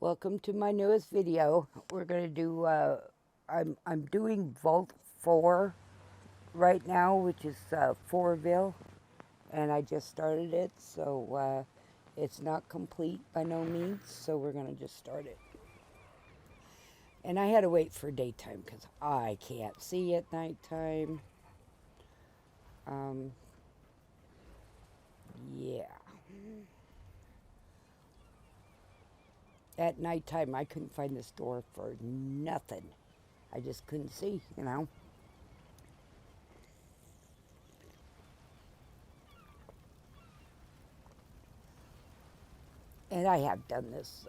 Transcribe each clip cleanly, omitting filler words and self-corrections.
Welcome to my newest video. We're gonna do. I'm doing Vault 4 right now, which is Fourville, and I just started it, so it's not complete by no means. So we're gonna just start it. And I had to wait for daytime because I can't see at nighttime. Um, yeah. At nighttime, I couldn't find this door for nothing. I just couldn't see. And I have done this.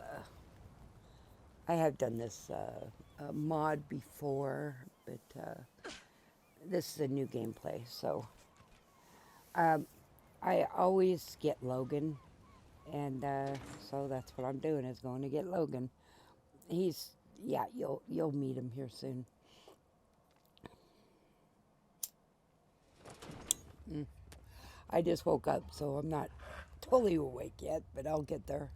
Mod before, but this is a new gameplay. So I always get Logan, and so that's what I'm doing is going to get Logan. He's yeah, you'll meet him here soon. I just woke up, so I'm not totally awake yet, but I'll get there.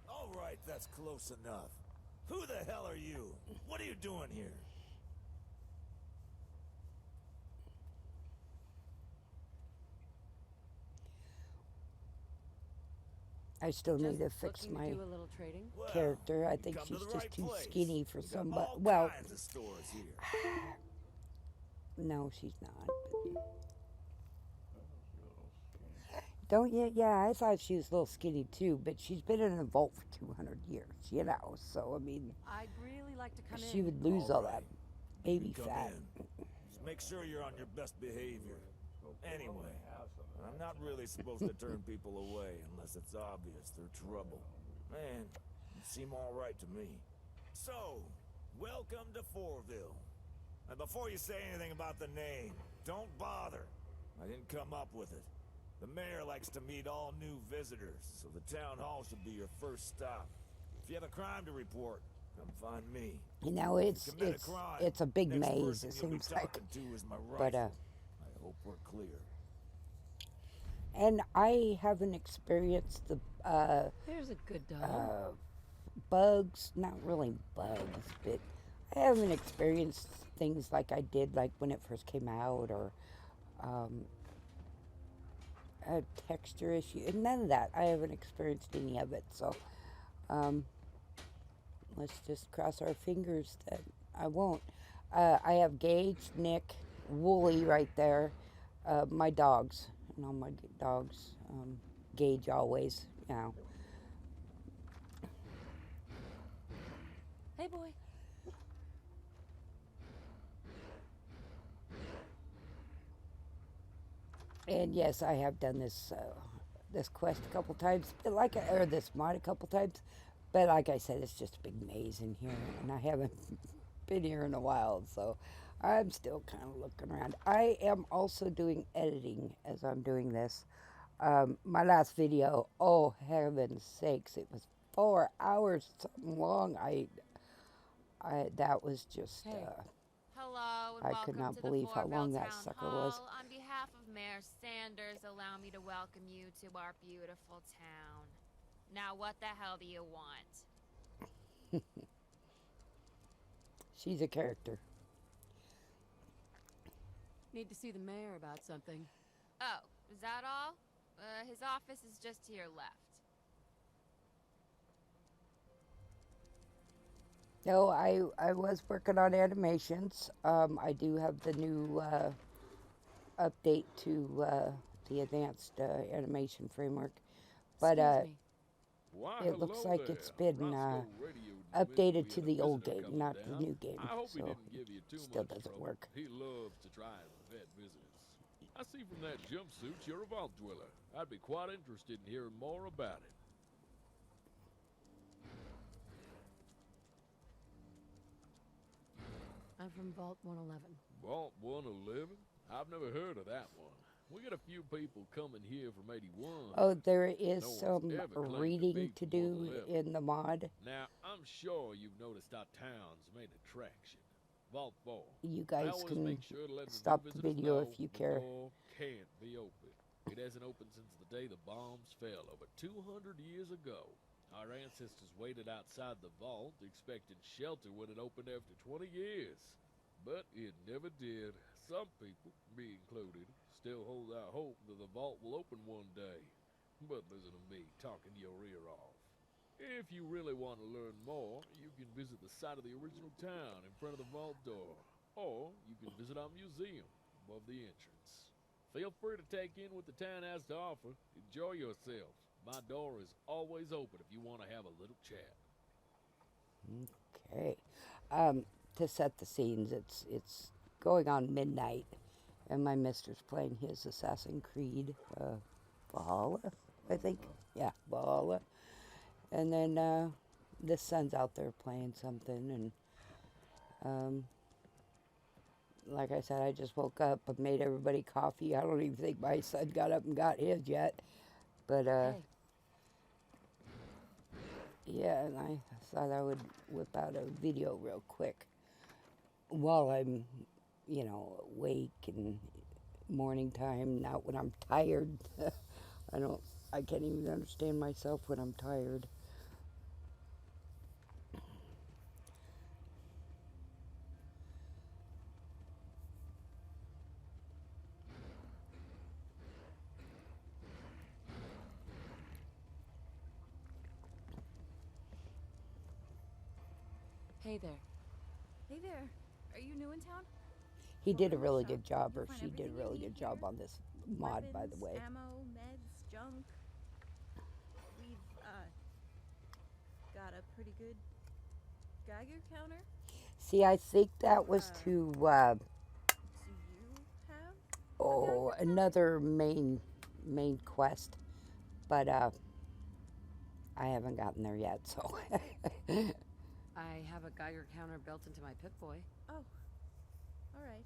All right, that's close enough. Who the hell are you? What are you doing here? I still need to Just fix looking my to do a little trading? Well, character. I you think come to she's the just right too place. skinny for We got somebody. all Well, kinds of stores here. no, she's not. Don't you? Yeah, I thought she was a little skinny too, but she's been in a vault for 200 years. So, I mean, I'd really like to come she in. would lose all that baby Come fat. in. Just make sure you're on your best behavior. Anyway, I'm not really supposed to turn people away unless it's obvious they're trouble. Man, you seem all right to me. So, welcome to Fourville. And before you say anything about the name, don't bother. I didn't come up with it. The mayor likes to meet all new visitors, so the town hall should be your first stop. If you have a crime to report, come find me. You know, it's a big Next maze. person It you'll be seems like, talking to is my but rifle. I hope we're clear. and I haven't experienced the There's a good dog. bugs. Not really bugs, but I haven't experienced things like I did like when it first came out, or um, a texture issue. And none of that. I haven't experienced any of it. So um, let's just cross our fingers that I won't. I have Gage, Nick, Wooly right there. My dogs, and all my dogs. Gage always. Hey, boy. And yes, I have done this quest a couple times, but or this mod a couple times. But like I said, it's just a big maze in here, and I haven't been here in a while, so I'm still kind of looking around. I am also doing editing as I'm doing this. My last video, oh heaven's sakes, it was 4 hours something long. I that was just. Hey. Hello and I could welcome not to the believe how long Fourville that Town sucker was. Hall. On behalf of Mayor Sanders, allow me to welcome you to our beautiful town. Now, what the hell do you want? She's a character. Need to see the mayor about something. Oh, is that all? His office is just to your left. No, I was working on animations. I do have the new update to the advanced animation framework, but Excuse me. Why, it looks hello like there. it's been Roscoe Radio updated dismissed to we the had a old visitor game, coming not the down. new game. I hope he So didn't give you too still much doesn't trouble. work. He loves to try and vet visitors. I see from that jumpsuit you're a vault dweller. I'd be quite interested in hearing more about it. I'm from Vault 111. Vault 111? I've never heard of that one. We got a few people coming here from 81. Oh, there is No one's some ever claimed to reading be to from do 111. in the mod. Now, I'm sure you've noticed our town's main attraction. Vault 4. You I guys always can make sure to let the stop new the visitors video know if you the care. door can't be open. It hasn't opened since the day the bombs fell over 200 years ago. Our ancestors waited outside the vault, expecting shelter when it opened after 20 years. But it never did. Some people, me included, still hold out hope that the vault will open one day. But listen to me talking your ear off. If you really want to learn more, you can visit the site of the original town in front of the vault door. Or you can visit our museum above the entrance. Feel free to take in what the town has to offer. Enjoy yourselves. My door is always open if you want to have a little chat. Okay. To set the scenes, it's going on midnight, and my mister's playing his Assassin's Creed Valhalla, I think. Yeah, Valhalla. And then the son's out there playing something, and like I said, I just woke up and made everybody coffee. I don't even think my son got up and got his yet, but Hey, yeah, and I thought I would whip out a video real quick while I'm, awake and morning time, not when I'm tired. I can't even understand myself when I'm tired. hey there. Hey there. Are you new in town? He did a Welcome to my really shop. good job, You'll or find she did a everything you really need good job here. on this mod, by the Weapons, way. ammo, meds, junk. We've got a pretty good Geiger counter. See, I think that was to, Do you have oh, Geiger counter? another main quest, but I haven't gotten there yet, so. I have a Geiger counter built into my Pip-Boy. Oh, all right.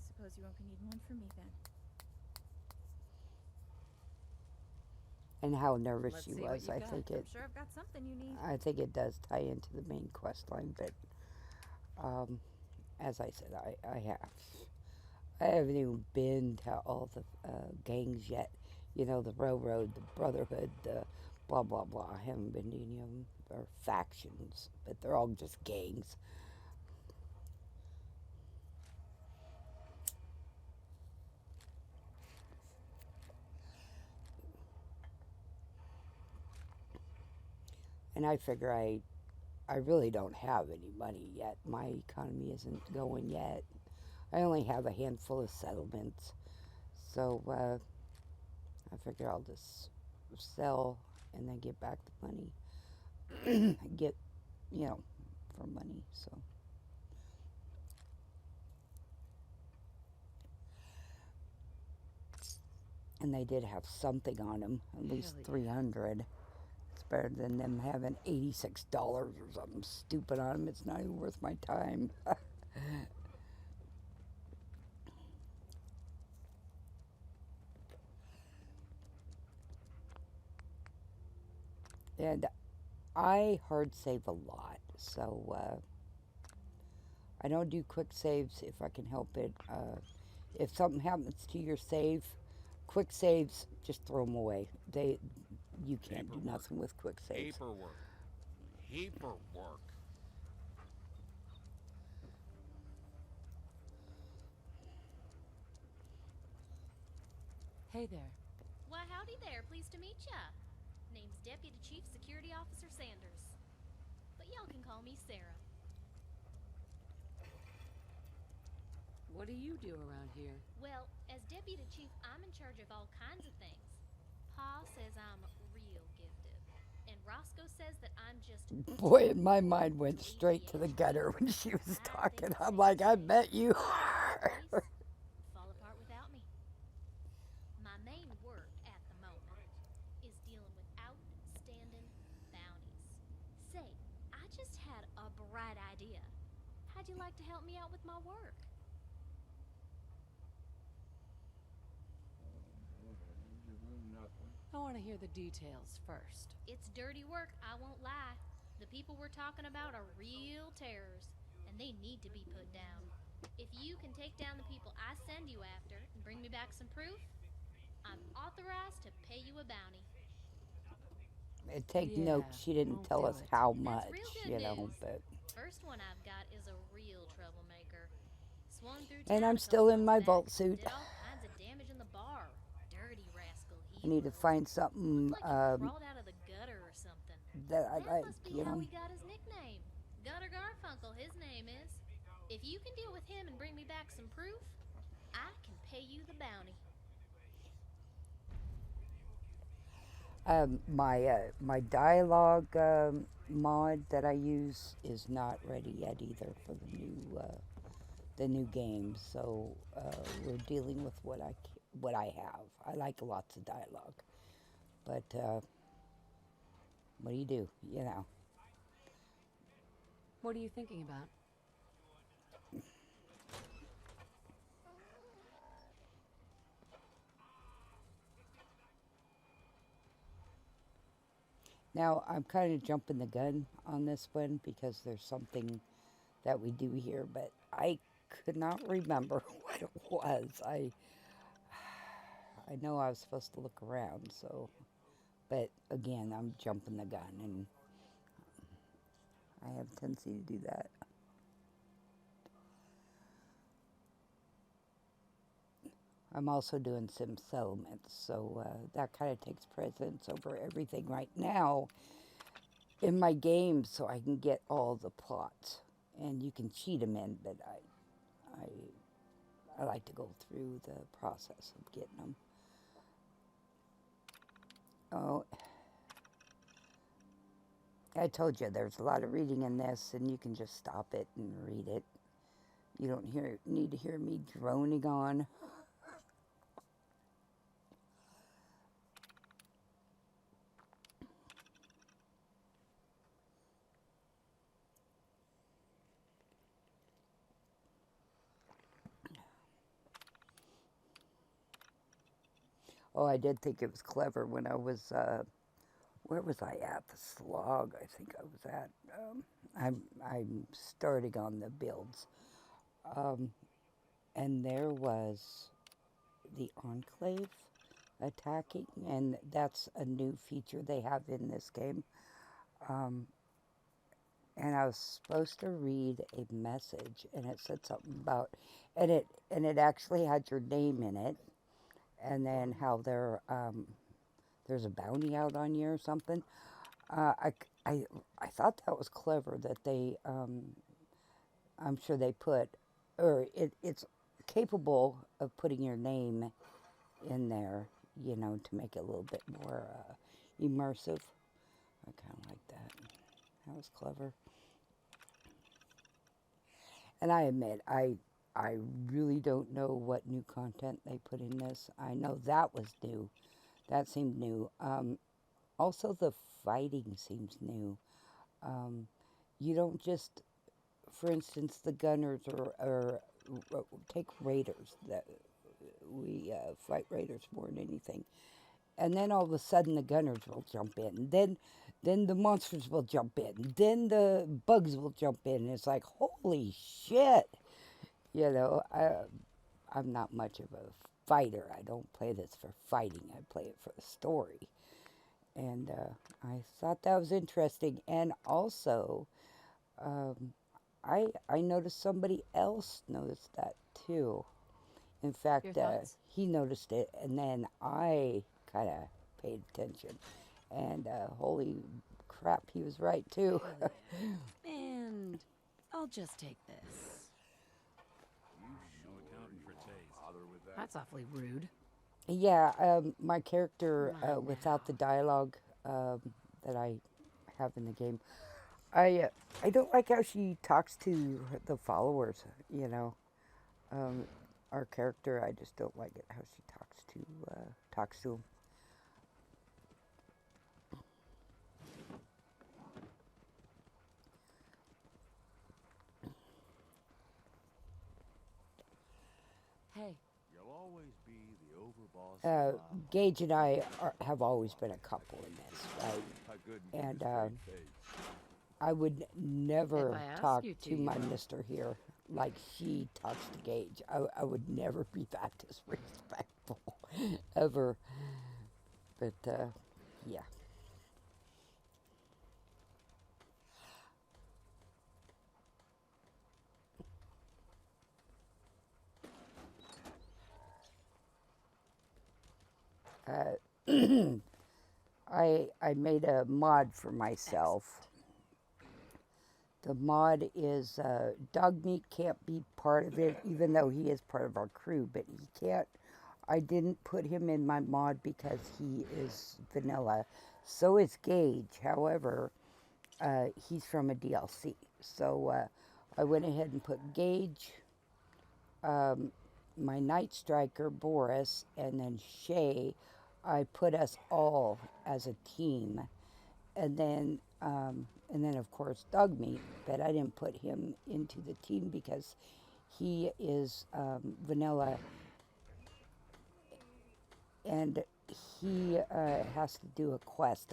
Suppose you won't be needing one from me then. And how nervous Let's she see what was. you I got. think I'm sure I've got something you need. it does tie into the main quest line, but as I said, I haven't even been to all the gangs yet. You know, the Railroad, the Brotherhood, the blah blah blah. I haven't been to any of them, or factions, but they're all just gangs. And I figure I really don't have any money yet. My economy isn't going yet. I only have a handful of settlements. So I figure I'll just sell and then get back the money. Get, for money. So. And they did have something on them, at least Hell yeah. 300. It's better than them having $86 or something stupid on them. It's not even worth my time. And I hard save a lot, so I don't do quick saves if I can help it. If something happens to your save, quick saves, just throw them away. You can't do nothing with quick saves. Paperwork. Paperwork. Hey there. Why, howdy there. Pleased to meet ya. Name's Deputy Chief Security Officer Sanders. But y'all can call me Sarah. What do you do around here? Well, as Deputy Chief, I'm in charge of all kinds of things. Pa says I'm real gifted. And Roscoe says that I'm just... Boy, my mind went straight to the gutter when she was talking. I'm like, I bet you are. fall apart without me. My main work at the moment is dealing with outstanding bounties. Say, I just had a bright idea. How'd you like to help me out with my work? I want to hear the details first. It's dirty work, I won't lie. The people we're talking about are real terrors, and they need to be put down. If you can take down the people I send you after and bring me back some proof, I'm authorized to pay you a bounty. Take Yeah, note, she didn't won't tell do us it. how That's much, real good you know, news. but... First one I've got is a real troublemaker. Swung through And town I'm a couple still in months my back. vault suit. Did all kinds of damage in the bar. Dirty rascal I he need to was. find something Looked like he crawled out of the gutter or something. that I That like, must be you how know. he got his nickname. Gutter Garfunkel, his name is. If you can deal with him and bring me back some proof, I can pay you the bounty. My dialogue mod that I use is not ready yet either for the new game. So we're dealing with what I have. I like lots of dialogue, but what do you do? You know. What are you thinking about? Now I'm kind of jumping the gun on this one because there's something that we do here, but I could not remember what it was. I know I was supposed to look around, so, but again, I'm jumping the gun, and I have a tendency to do that. I'm also doing sim settlements, so that kind of takes precedence over everything right now in my game, so I can get all the plots. And you can cheat them in, but I like to go through the process of getting them. Oh, I told you there's a lot of reading in this, and you can just stop it and read it. You don't need to hear me droning on. Oh, I did think it was clever when I was, where was I at? The slog, I think I was at. I'm starting on the builds. And there was the Enclave attacking, and that's a new feature they have in this game. And I was supposed to read a message, and it said something about, and it actually had your name in it, and then how there's a bounty out on you or something. I thought that was clever that they, I'm sure they put, or it's capable of putting your name in there, you know, to make it a little bit more immersive. I kind of like that. That was clever. And I admit, I really don't know what new content they put in this. I know that was new. That seemed new. Also, the fighting seems new. You don't just, for instance, the gunners or take raiders. That we fight raiders more than anything. And then all of a sudden the gunners will jump in. Then the monsters will jump in. Then the bugs will jump in. And it's like, holy shit! You know, I'm not much of a fighter. I don't play this for fighting. I play it for the story. And I thought that was interesting. And also, I noticed somebody else noticed that too. In fact, he noticed it, and then I kind of paid attention. And holy crap, he was right too. And I'll just take this. That's awfully rude. Yeah, my character, without the dialogue that I have in the game, I don't like how she talks to the followers. You know, our character, I just don't like it how she talks to them. Hey. You'll always be the overboss. Gage and I have always been a couple in this, right? And I would never talk to my mister here like she talks to Gage. I would never be that disrespectful. people ever. But yeah. I made a mod for myself. The mod is dog meat can't be part of it, even though he is part of our crew, but he can't. I didn't put him in my mod because he is vanilla. So is Gage. However, he's from a DLC. So I went ahead and put Gage, my Night Striker, Boris, and then Shay. I put us all as a team. And then of course Dogmeat, but I didn't put him into the team because he is vanilla, and he has to do a quest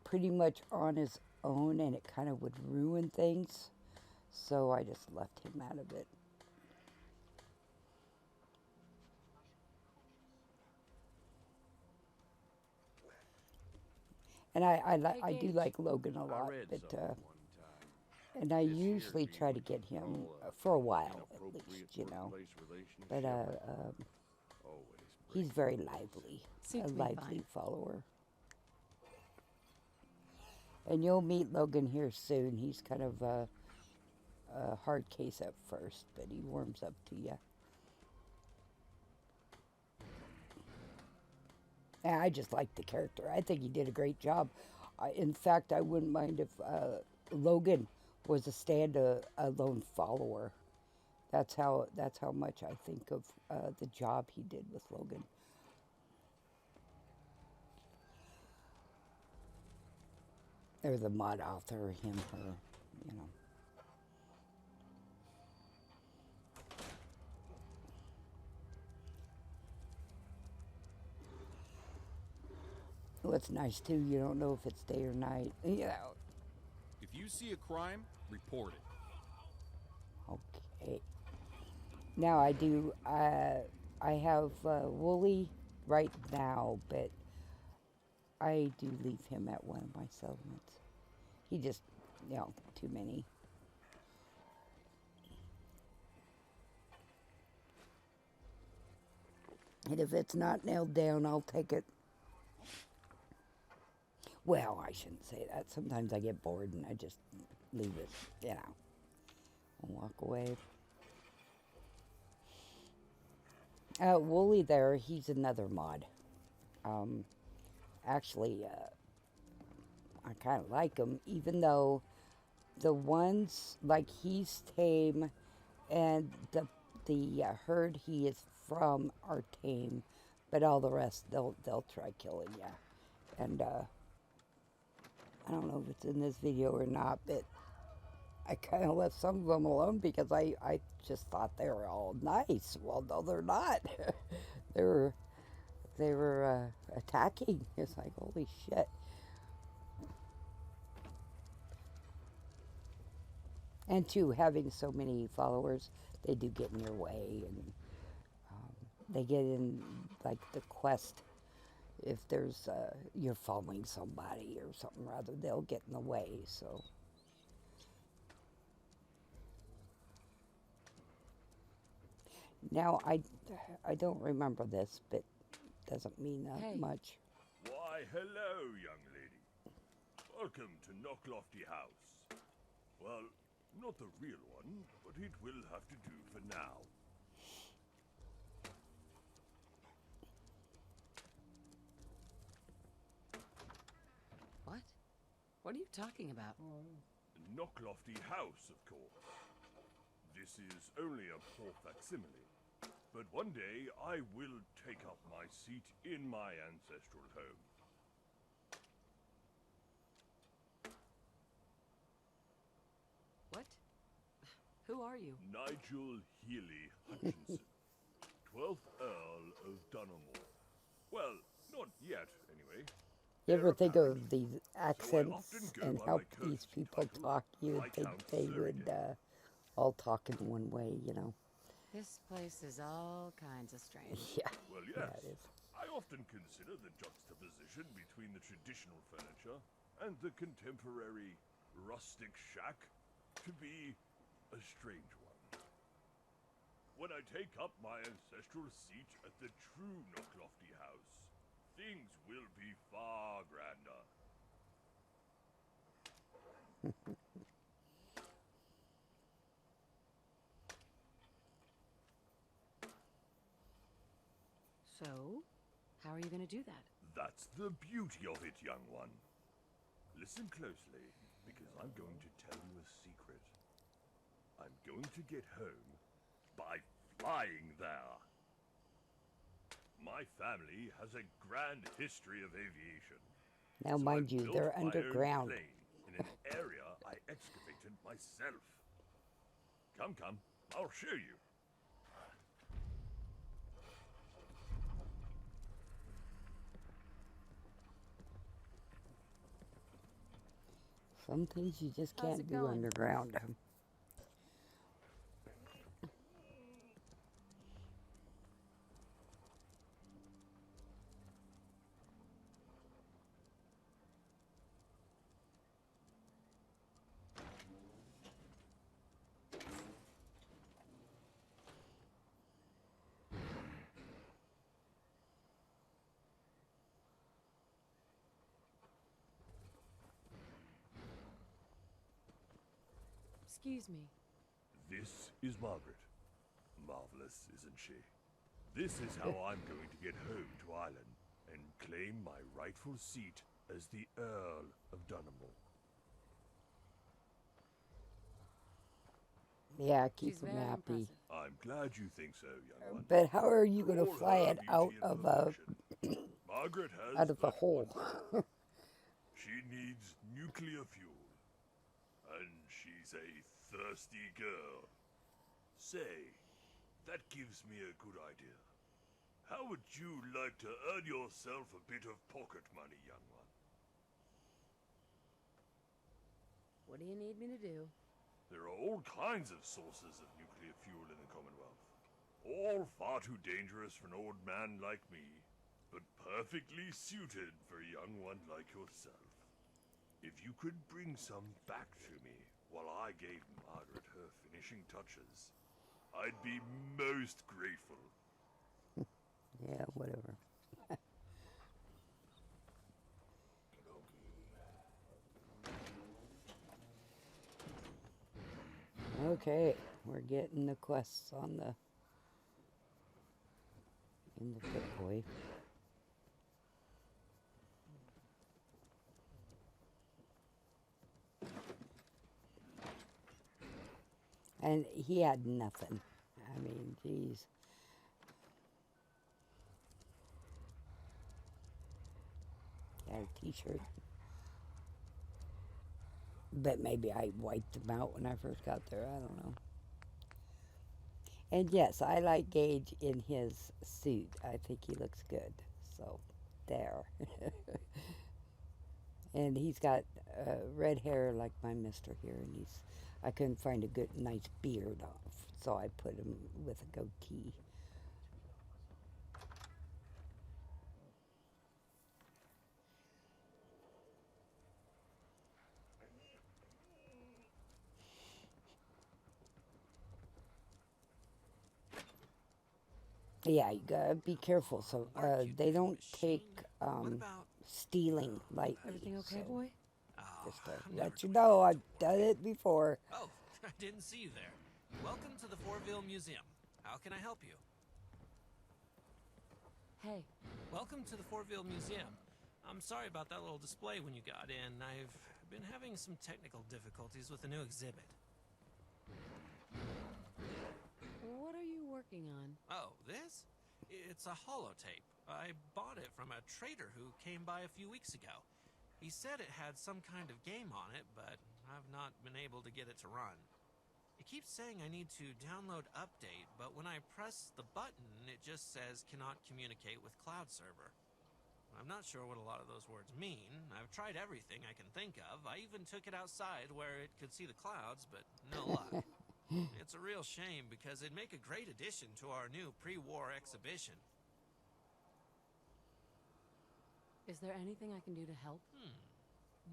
pretty much on his own, and it kind of would ruin things. So I just left him out of it. And I do like Logan a lot, but and I usually try to get him for a while at least, you know. But he's very lively, a lively follower. And you'll meet Logan here soon. He's kind of a hard case at first, but he warms up to you. And I just like the character. I think he did a great job. In fact, I wouldn't mind if Logan was a stand-alone follower. That's how much I think of the job he did with Logan. Or the mod author, him, her, you know. What's nice too, you don't know if it's day or night. You know. If you see a crime, report it. Okay. Now I do. I have Wooly right now, but I do leave him at one of my settlements. He just, you know, too many. And if it's not nailed down, I'll take it. Well, I shouldn't say that. Sometimes I get bored and I just leave it, you know, and walk away. Wooly there, he's another mod. Actually, I kind of like him, even though the ones, like he's tame and the herd he is from are tame, but all the rest, they'll try killing you. And I don't know if it's in this video or not, but I kind of left some of them alone because I just thought they were all nice. Well, no, they're not. they were attacking. It's like, holy shit. And two, having so many followers, they do get in your way, and they get in like the quest. If there's you're following somebody or something rather, they'll get in the way. So now I don't remember this, but doesn't mean much. Why, hello, young lady. Welcome to Knocklofty House. Well, not the real one, but it will have to do for now. What? What are you talking about? Knocklofty House, of course. This is only a poor facsimile, but one day I will take up my seat in my ancestral home. What? Who are you? Nigel Healy Hutchinson, 12th Earl of Dunamore. Well, not yet, anyway. You ever think of these accents and how these people talk? You would think they would all talk in one way, you know. This place is all kinds of strange. Yeah. Well, Yeah, yes. it is. I often consider the juxtaposition between the traditional furniture and the contemporary rustic shack to be a strange one. When I take up my ancestral seat at the true Knocklofty house, things will be far grander. So, how are you going to do that? That's the beauty of it, young one. Listen closely, because I'm going to tell you a secret. I'm going to get home by flying there. My family has a grand history of aviation. Now, So mind I you, built they're my own underground. plane in an area I excavated myself. Come, come, I'll show you. Some things you just How's can't it do going? underground. Excuse me. This is Margaret. Marvelous, isn't she? This is how I'm going to get home to Ireland and claim my rightful seat as the Earl of Dunamore. Yeah, keep She's them very happy. impressive. I'm glad you think so, young one. But how are you For going to all fly her it beauty out and of a perfection, Margaret has out of a but hole? one She needs nuclear fuel. And she's a thirsty girl. Say, that gives me a good idea. How would you like to earn yourself a bit of pocket money, young one? What do you need me to do? There are all kinds of sources of nuclear fuel in the Commonwealth. All far too dangerous for an old man like me, but perfectly suited for a young one like yourself. If you could bring some back to me while I gave Margaret her finishing touches, I'd be most grateful. Yeah, whatever. Okay, we're getting the quests on the in the Pit Boy. And he had nothing. I mean, geez. He had a t-shirt. But maybe I wiped him out when I first got there. I don't know. And yes, I like Gage in his suit. I think he looks good. So, there. And he's got red hair like my mister here. And I couldn't find a good, nice beard off. So I put him with a goatee. Yeah, you gotta be careful so they don't take stealing lightly. Everything okay, so boy? just to let you know, I've done it before. Oh, I didn't see you there. Welcome to the Fourville Museum. How can I help you? Hey, Welcome to the Fourville Museum. I'm sorry about that little display when you got in. I've been having some technical difficulties with the new exhibit. what are you working on? Oh, this? It's a holotape. I bought it from a trader who came by a few weeks ago. He said it had some kind of game on it, but I've not been able to get it to run. It keeps saying I need to download update, but when I press the button, it just says cannot communicate with cloud server. I'm not sure what a lot of those words mean. I've tried everything I can think of. I even took it outside where it could see the clouds, but no luck. It's a real shame because it'd make a great addition to our new pre-war exhibition. Is there anything I can do to help?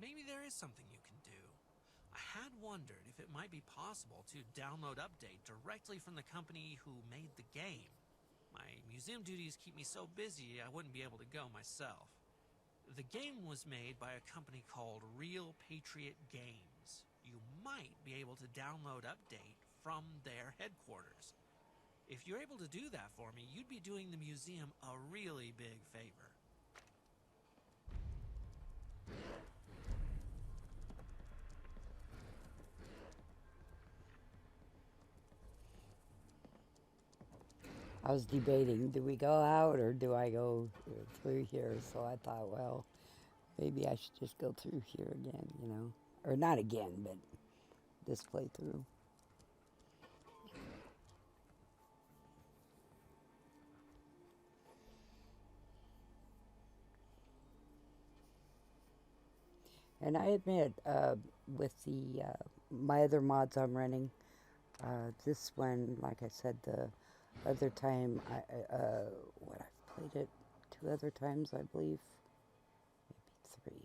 Maybe there is something you can do. I had wondered if it might be possible to download update directly from the company who made the game. My museum duties keep me so busy I wouldn't be able to go myself. The game was made by a company called Real Patriot Games. You might be able to download update from their headquarters. If you're able to do that for me, you'd be doing the museum a really big favor. I was debating, do we go out or do I go through here? So I thought, well, maybe I should just go through here again, you know. Or not again, but this playthrough. And I admit, with the my other mods I'm running, this one, like I said, the other time, I've played it 2 other times, I believe, maybe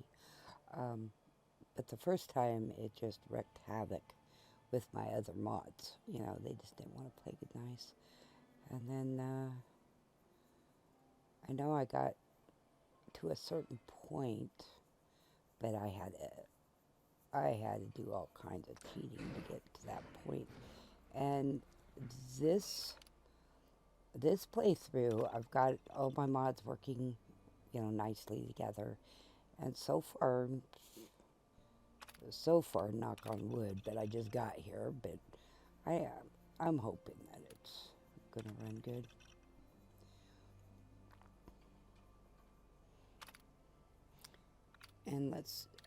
3. But the first time, it just wreaked havoc with my other mods. You know, they just didn't want to play good nice. And then, I know I got to a certain point, but I had to do all kinds of cheating to get to that point. And this playthrough, I've got all my mods working, you know, nicely together. And so far, knock on wood, but I just got here, but I'm hoping that it's gonna run good.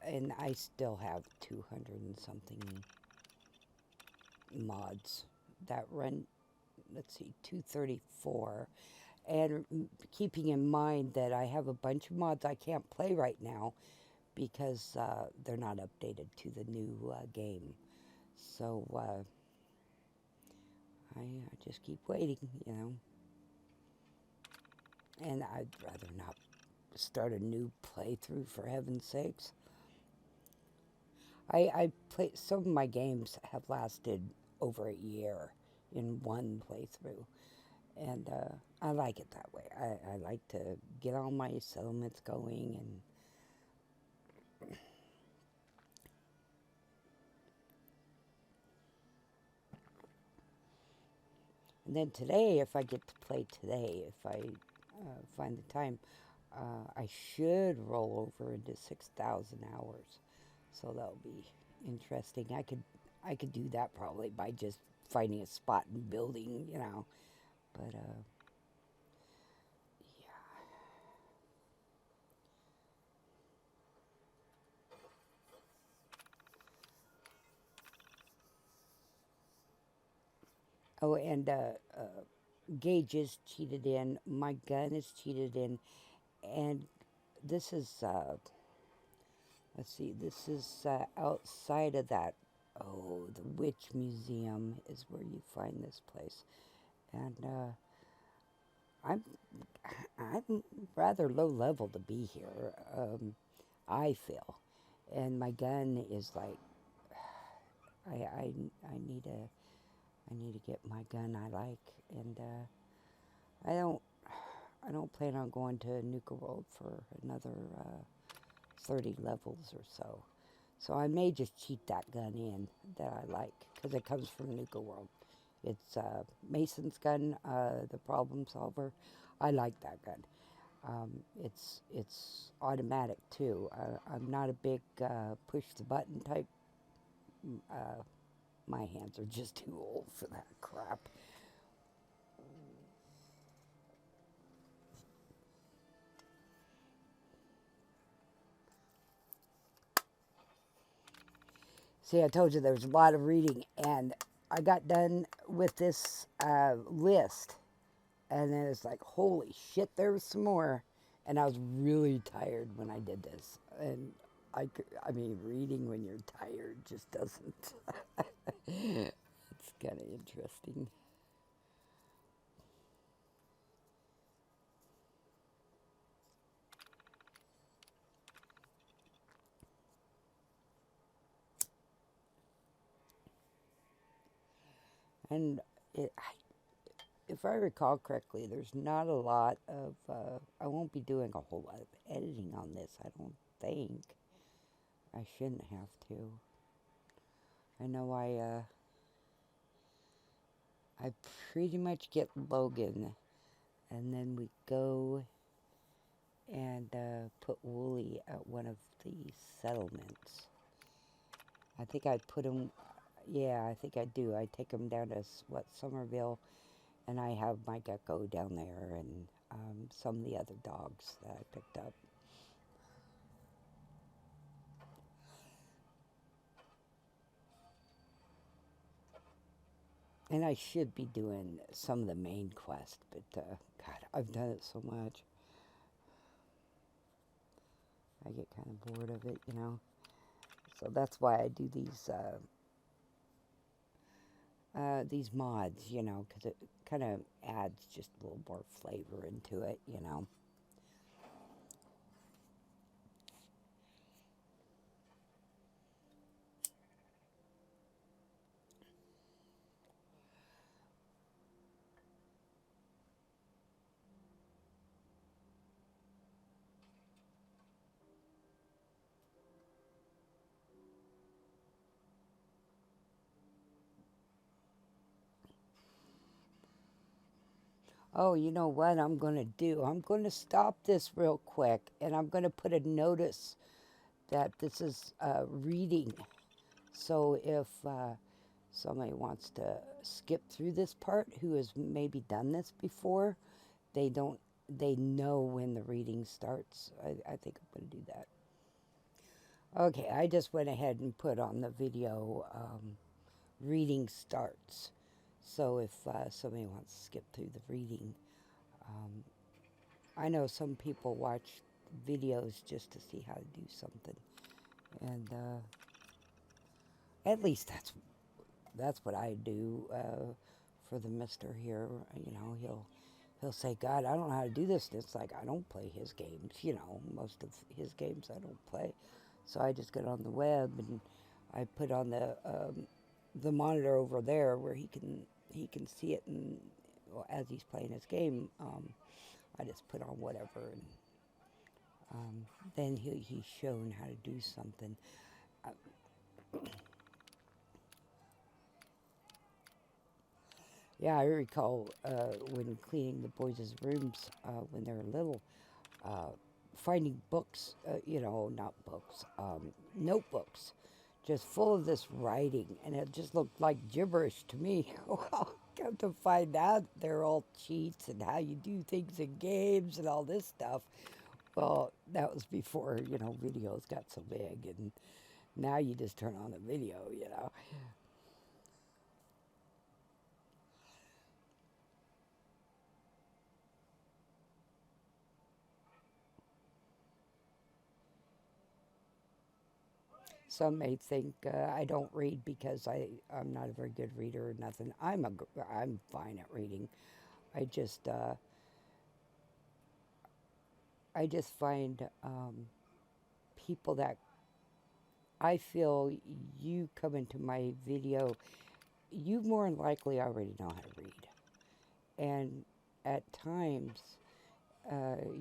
And I still have 200 and something mods that run, let's see, 234. And keeping in mind that I have a bunch of mods I can't play right now because they're not updated to the new game. So I just keep waiting, you know. And I'd rather not start a new playthrough, for heaven's sakes. I play, some of my games have lasted over a year in one playthrough, and I like it that way. I like to get all my settlements going, and then today, if I get to play today, if I find the time, I should roll over into 6,000 hours. So that'll be interesting. I could do that probably by just finding a spot and building, you know. But yeah. Oh, and Gauge is cheated in. My gun is cheated in, and this is let's see, this is outside of that. Oh, the Witch Museum is where you find this place. And I'm rather low level to be here, I feel. And my gun is like, I need to get my gun I like. And I don't plan on going to Nuka World for another 30 levels or so. So I may just cheat that gun in that I like, because it comes from Nuka World. It's Mason's gun, the problem solver. I like that gun. It's automatic too. I'm not a big push the button type. My hands are just too old for that crap. See, I told you there was a lot of reading, and I got done with this list, and then it's like, holy shit, there was some more, and I was really tired when I did this, and I mean, reading when you're tired just doesn't, It's kind of interesting. And if I recall correctly, there's not a lot of, I won't be doing a whole lot of editing on this, I don't think. I shouldn't have to. I know I pretty much get Logan, and then we go and put Wooly at one of the settlements. I think I put him, yeah, I think I do. I take him down to, Somerville, and I have my gecko down there, and some of the other dogs that I picked up. And I should be doing some of the main quest, but God, I've done it so much. I get kind of bored of it, you know. So that's why I do these mods, you know, because it kind of adds just a little more flavor into it, you know. Oh, you know what I'm going to do? I'm going to stop this real quick, and I'm going to put a notice that this is reading. So if somebody wants to skip through this part who has maybe done this before, they know when the reading starts. I think I'm going to do that. Okay, I just went ahead and put on the video reading starts. So if somebody wants to skip through the reading, I know some people watch videos just to see how to do something, and at least that's what I do for the Mister here. You know, he'll say, "God, I don't know how to do this." And it's like, I don't play his games. You know, most of his games I don't play, so I just get on the web and I put on the monitor over there where he can see it, and well, as he's playing his game, I just put on whatever, and then he's shown how to do something. Yeah, I recall when cleaning the boys' rooms when they were little, finding books, you know, not books, notebooks, just full of this writing, and it just looked like gibberish to me. Well, come to find out they're all cheats and how you do things in games and all this stuff. Well, that was before, you know, videos got so big, and now you just turn on the video, you know. Some may think I don't read because I'm not a very good reader or nothing. I'm fine at reading. I just find people that I feel you come into my video, you more than likely already know how to read. And at times,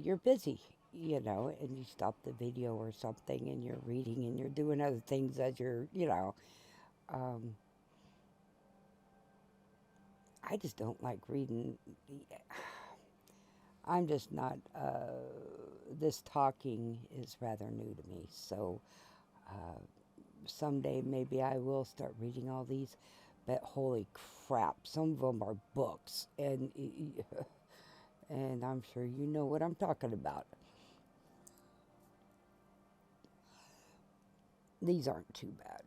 you're busy, you know, and you stop the video or something and you're reading and you're doing other things as you're, you know. I just don't like reading. I'm just not, this talking is rather new to me. So someday maybe I will start reading all these. But holy crap, some of them are books. And and I'm sure you know what I'm talking about. These aren't too bad.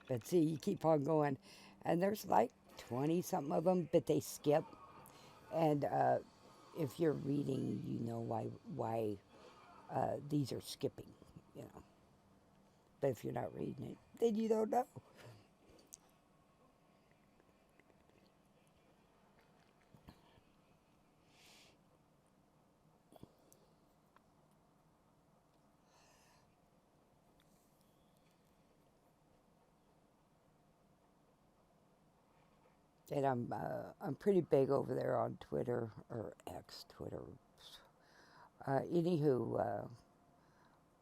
But see, you keep on going. And there's like 20-something of them, but they skip. And if you're reading, you know why these are skipping, you know. But if you're not reading it, then you don't know. And I'm pretty big over there on Twitter, or X, Twitter. Anywho,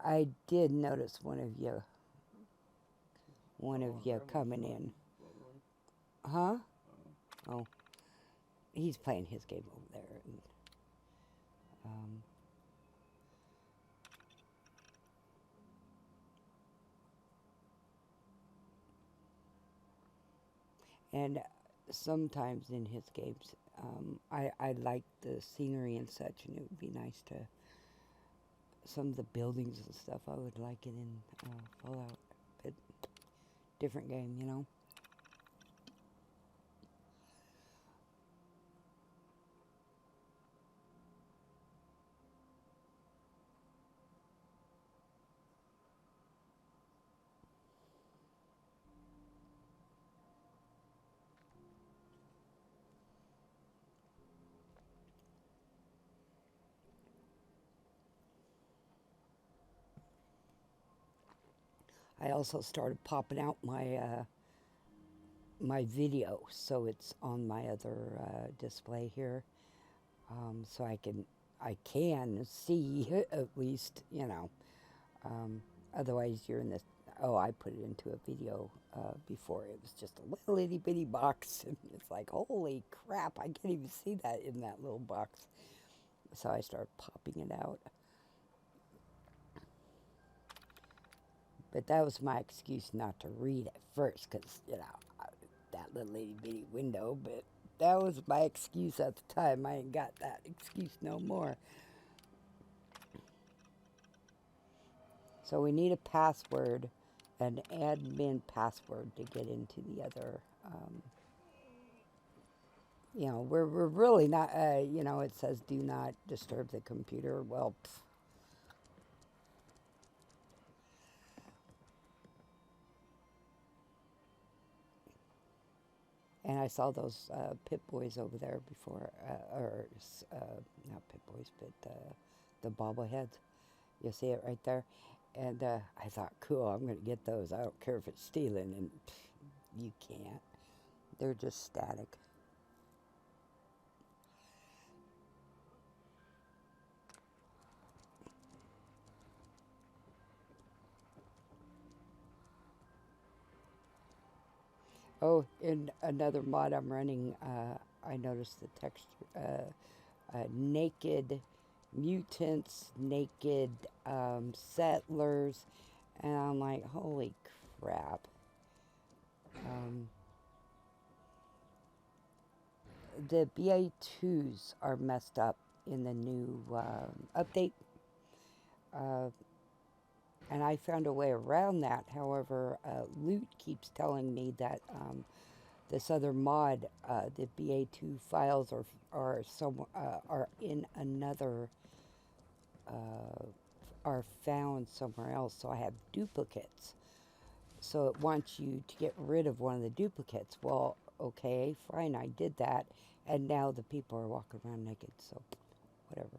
I did notice one of you coming in. Huh? Oh, he's playing his game over there. And, and sometimes in his games, I like the scenery and such, and it would be nice to, some of the buildings and stuff, I would like it in Fallout, but different game, you know? I also started popping out my video, so it's on my other display here, so I can see at least, you know. Otherwise, you're in this. Oh, I put it into a video before. It was just a little itty bitty box, and it's like, holy crap! I can't even see that in that little box. So I started popping it out. But that was my excuse not to read at first, because, you know, that little itty bitty window. But that was my excuse at the time. I ain't got that excuse no more. So we need a password, an admin password to get into the other, you know, we're really not, you know, it says do not disturb the computer. Well, pff. And I saw those Pit Boys over there before, not Pit Boys, but the bobbleheads. You see it right there? And I thought, cool, I'm going to get those. I don't care if it's stealing, and you can't. They're just static. Oh, in another mod I'm running, I noticed the texture, naked mutants, naked settlers, and I'm like, holy crap. The BA2s are messed up in the new update, and I found a way around that. However, Loot keeps telling me that this other mod, the BA2 files are in another, are found somewhere else. So I have duplicates. So it wants you to get rid of one of the duplicates. Well, okay, fine, I did that, and now the people are walking around naked. So whatever.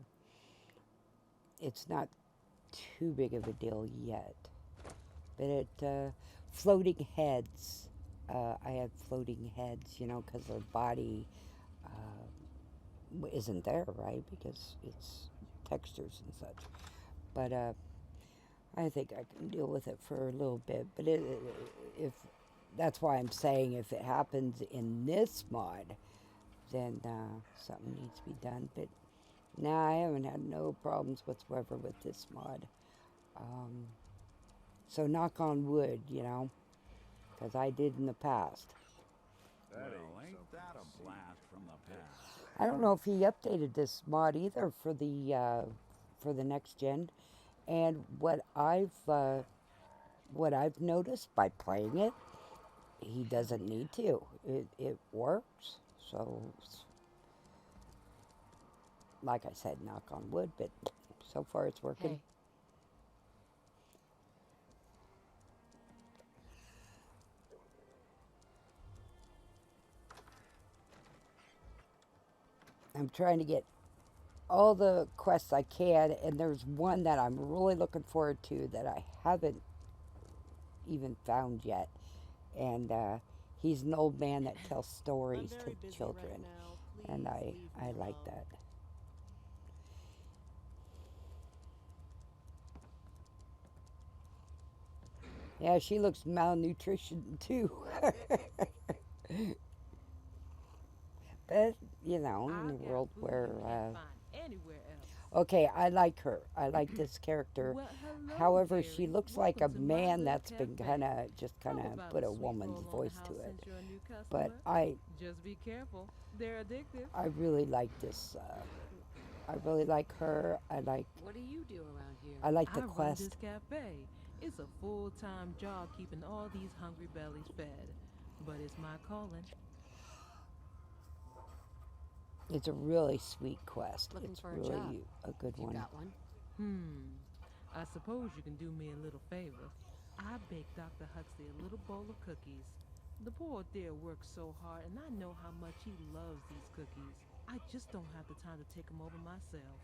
It's not too big of a deal yet. But it, floating heads. I had floating heads, you know, because their body isn't there, right? Because it's textures and such. But I think I can deal with it for a little bit. But if that's why I'm saying if it happens in this mod, then something needs to be done. But now I haven't had no problems whatsoever with this mod. So knock on wood, you know, because I did in the past. Well, ain't that a blast from the past? I don't know if he updated this mod either for the next gen. And what I've noticed by playing it, he doesn't need to. It works. So, like I said, knock on wood, but so far it's working. Hey. I'm trying to get all the quests I can, and there's one that I'm really looking forward to that I haven't even found yet. And he's an old man that tells stories to the children, and I like that. Yeah, she looks malnutrition too. But, you know, in a world where, okay, I like her. I like this character. However, she looks like a man that's been kind of put a woman's voice to it. But Just be careful. They're addictive. I really like this. I really like her. What do you do around here? I like the I run quest. this cafe. It's a full-time job keeping all these hungry bellies fed. But it's my calling. It's a really sweet quest. Looking It's for a really job. a good You one. got one? I suppose you can do me a little favor. I baked Dr. Huxley a little bowl of cookies. The poor dear works so hard, and I know how much he loves these cookies. I just don't have the time to take them over myself.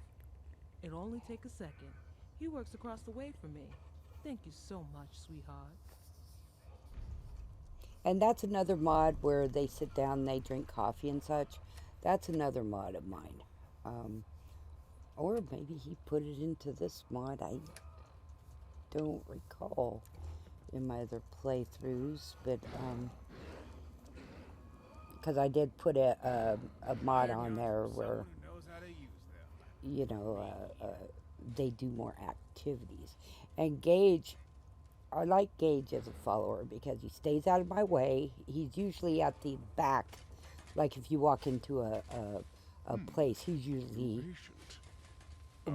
It'll only take a second. He works across the way from me. Thank you so much, sweetheart. And that's another mod where they sit down and they drink coffee and such. That's another mod of mine. Or maybe he put it into this mod. I don't recall in my other playthroughs, but because I did put a mod on there where, you know, they do more activities. And Gage, I like Gage as a follower because he stays out of my way. He's usually at the back. Like if you walk into a place, he's usually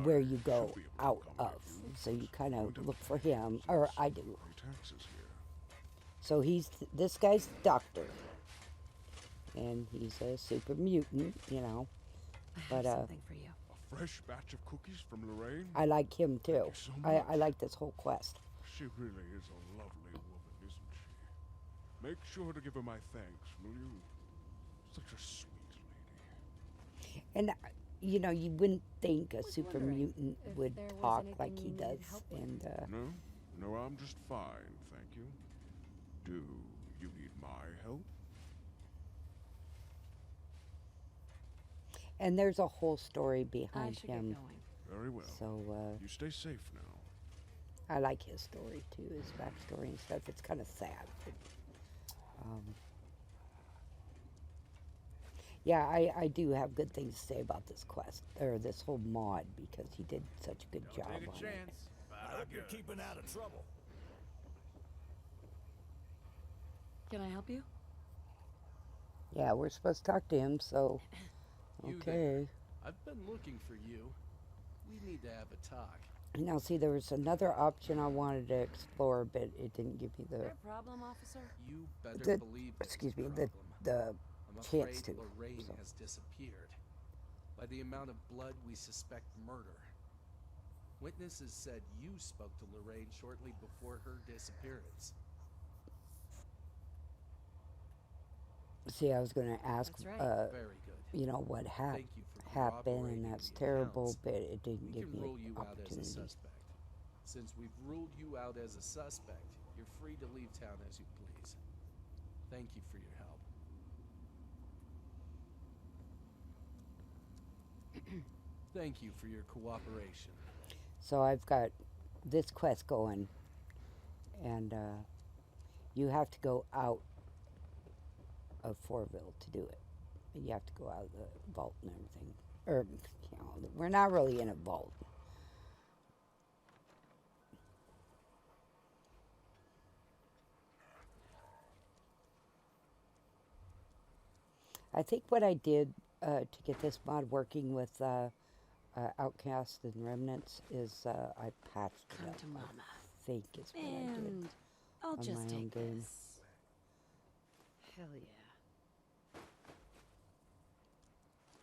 where you go out of. So you kind of look for him, or I do. So this guy's the doctor. And he's a super mutant, you know. I have something for you. A fresh batch of cookies from Lorraine? I like him too. So I like this whole quest. She really is a lovely woman, isn't she? Make sure to give her my thanks, will you? Such a sweet lady. And you know, you wouldn't think a super wondering mutant if would there was talk anything like he you needed does. help with. And No, I'm just fine, thank you. Do you need my help? and there's a whole story I behind should get him. going. Very well. So You stay safe now. I like his story too, his backstory and stuff. It's kind of sad. But, yeah, I do have good things to say about this quest, or this whole mod, because he did such a good job Take a on it. chance. I hope you're keeping out of trouble. Can I help you? Yeah, we're supposed to talk to him, so You okay. there. I've been looking for you. We need to have a talk. Now, see, there was another option I wanted to explore, but it didn't give me Is there a problem, officer? You better the believe there's excuse a me, problem. the I'm chance afraid to. Lorraine So. has disappeared. By the amount of blood, we suspect murder. Witnesses said you spoke to Lorraine shortly before her disappearance. See, I was going to ask, That's right. Very good. you know, what Thank you for happened, corroborating and that's the terrible, accounts. but it didn't We give can me rule an you out as a opportunity. suspect. Since we've ruled you out as a suspect, you're free to leave town as you please. Thank you for your help. Thank you for your cooperation. So I've got this quest going, and you have to go out of Fourville to do it. You have to go out of the vault and everything. Or, you know, we're not really in a vault. I think what I did to get this mod working with Outcasts and Remnants is I patched it Come up. to mama. I think is what I did. And I'll on my just own take game. this. Hell yeah.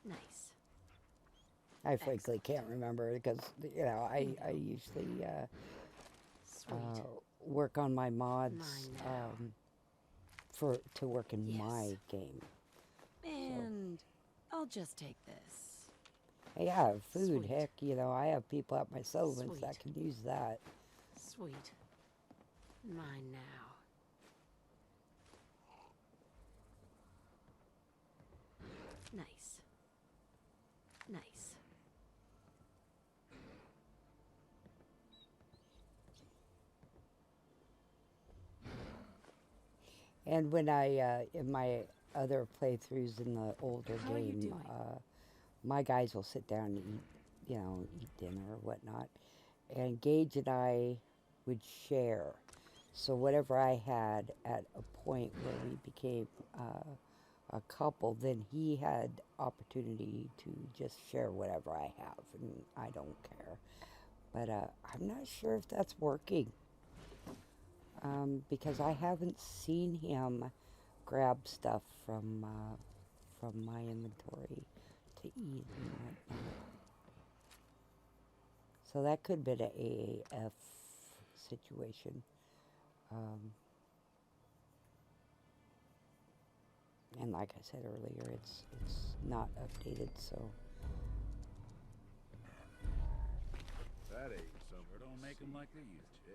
Nice. I frankly can't remember because, you know, I usually Sweet. work on my mods Mine now. to work in Yes. my game. And I'll just take this. Yeah, food. Sweet. Heck, you know, I have people at my settlements that Sweet. can use that. Sweet. Mine now. Nice. Nice. And when in my other playthroughs in the older How are you game, doing? my guys will sit down and eat dinner or whatnot. And Gage and I would share. So whatever I had at a point where we became a couple, then he had opportunity to just share whatever I have, and I don't care. But I'm not sure if that's working because I haven't seen him grab stuff from my inventory to eat and whatnot. So that could be an AAF situation. And like I said earlier, it's not updated, so That ain't something. Sure don't make them like they used to.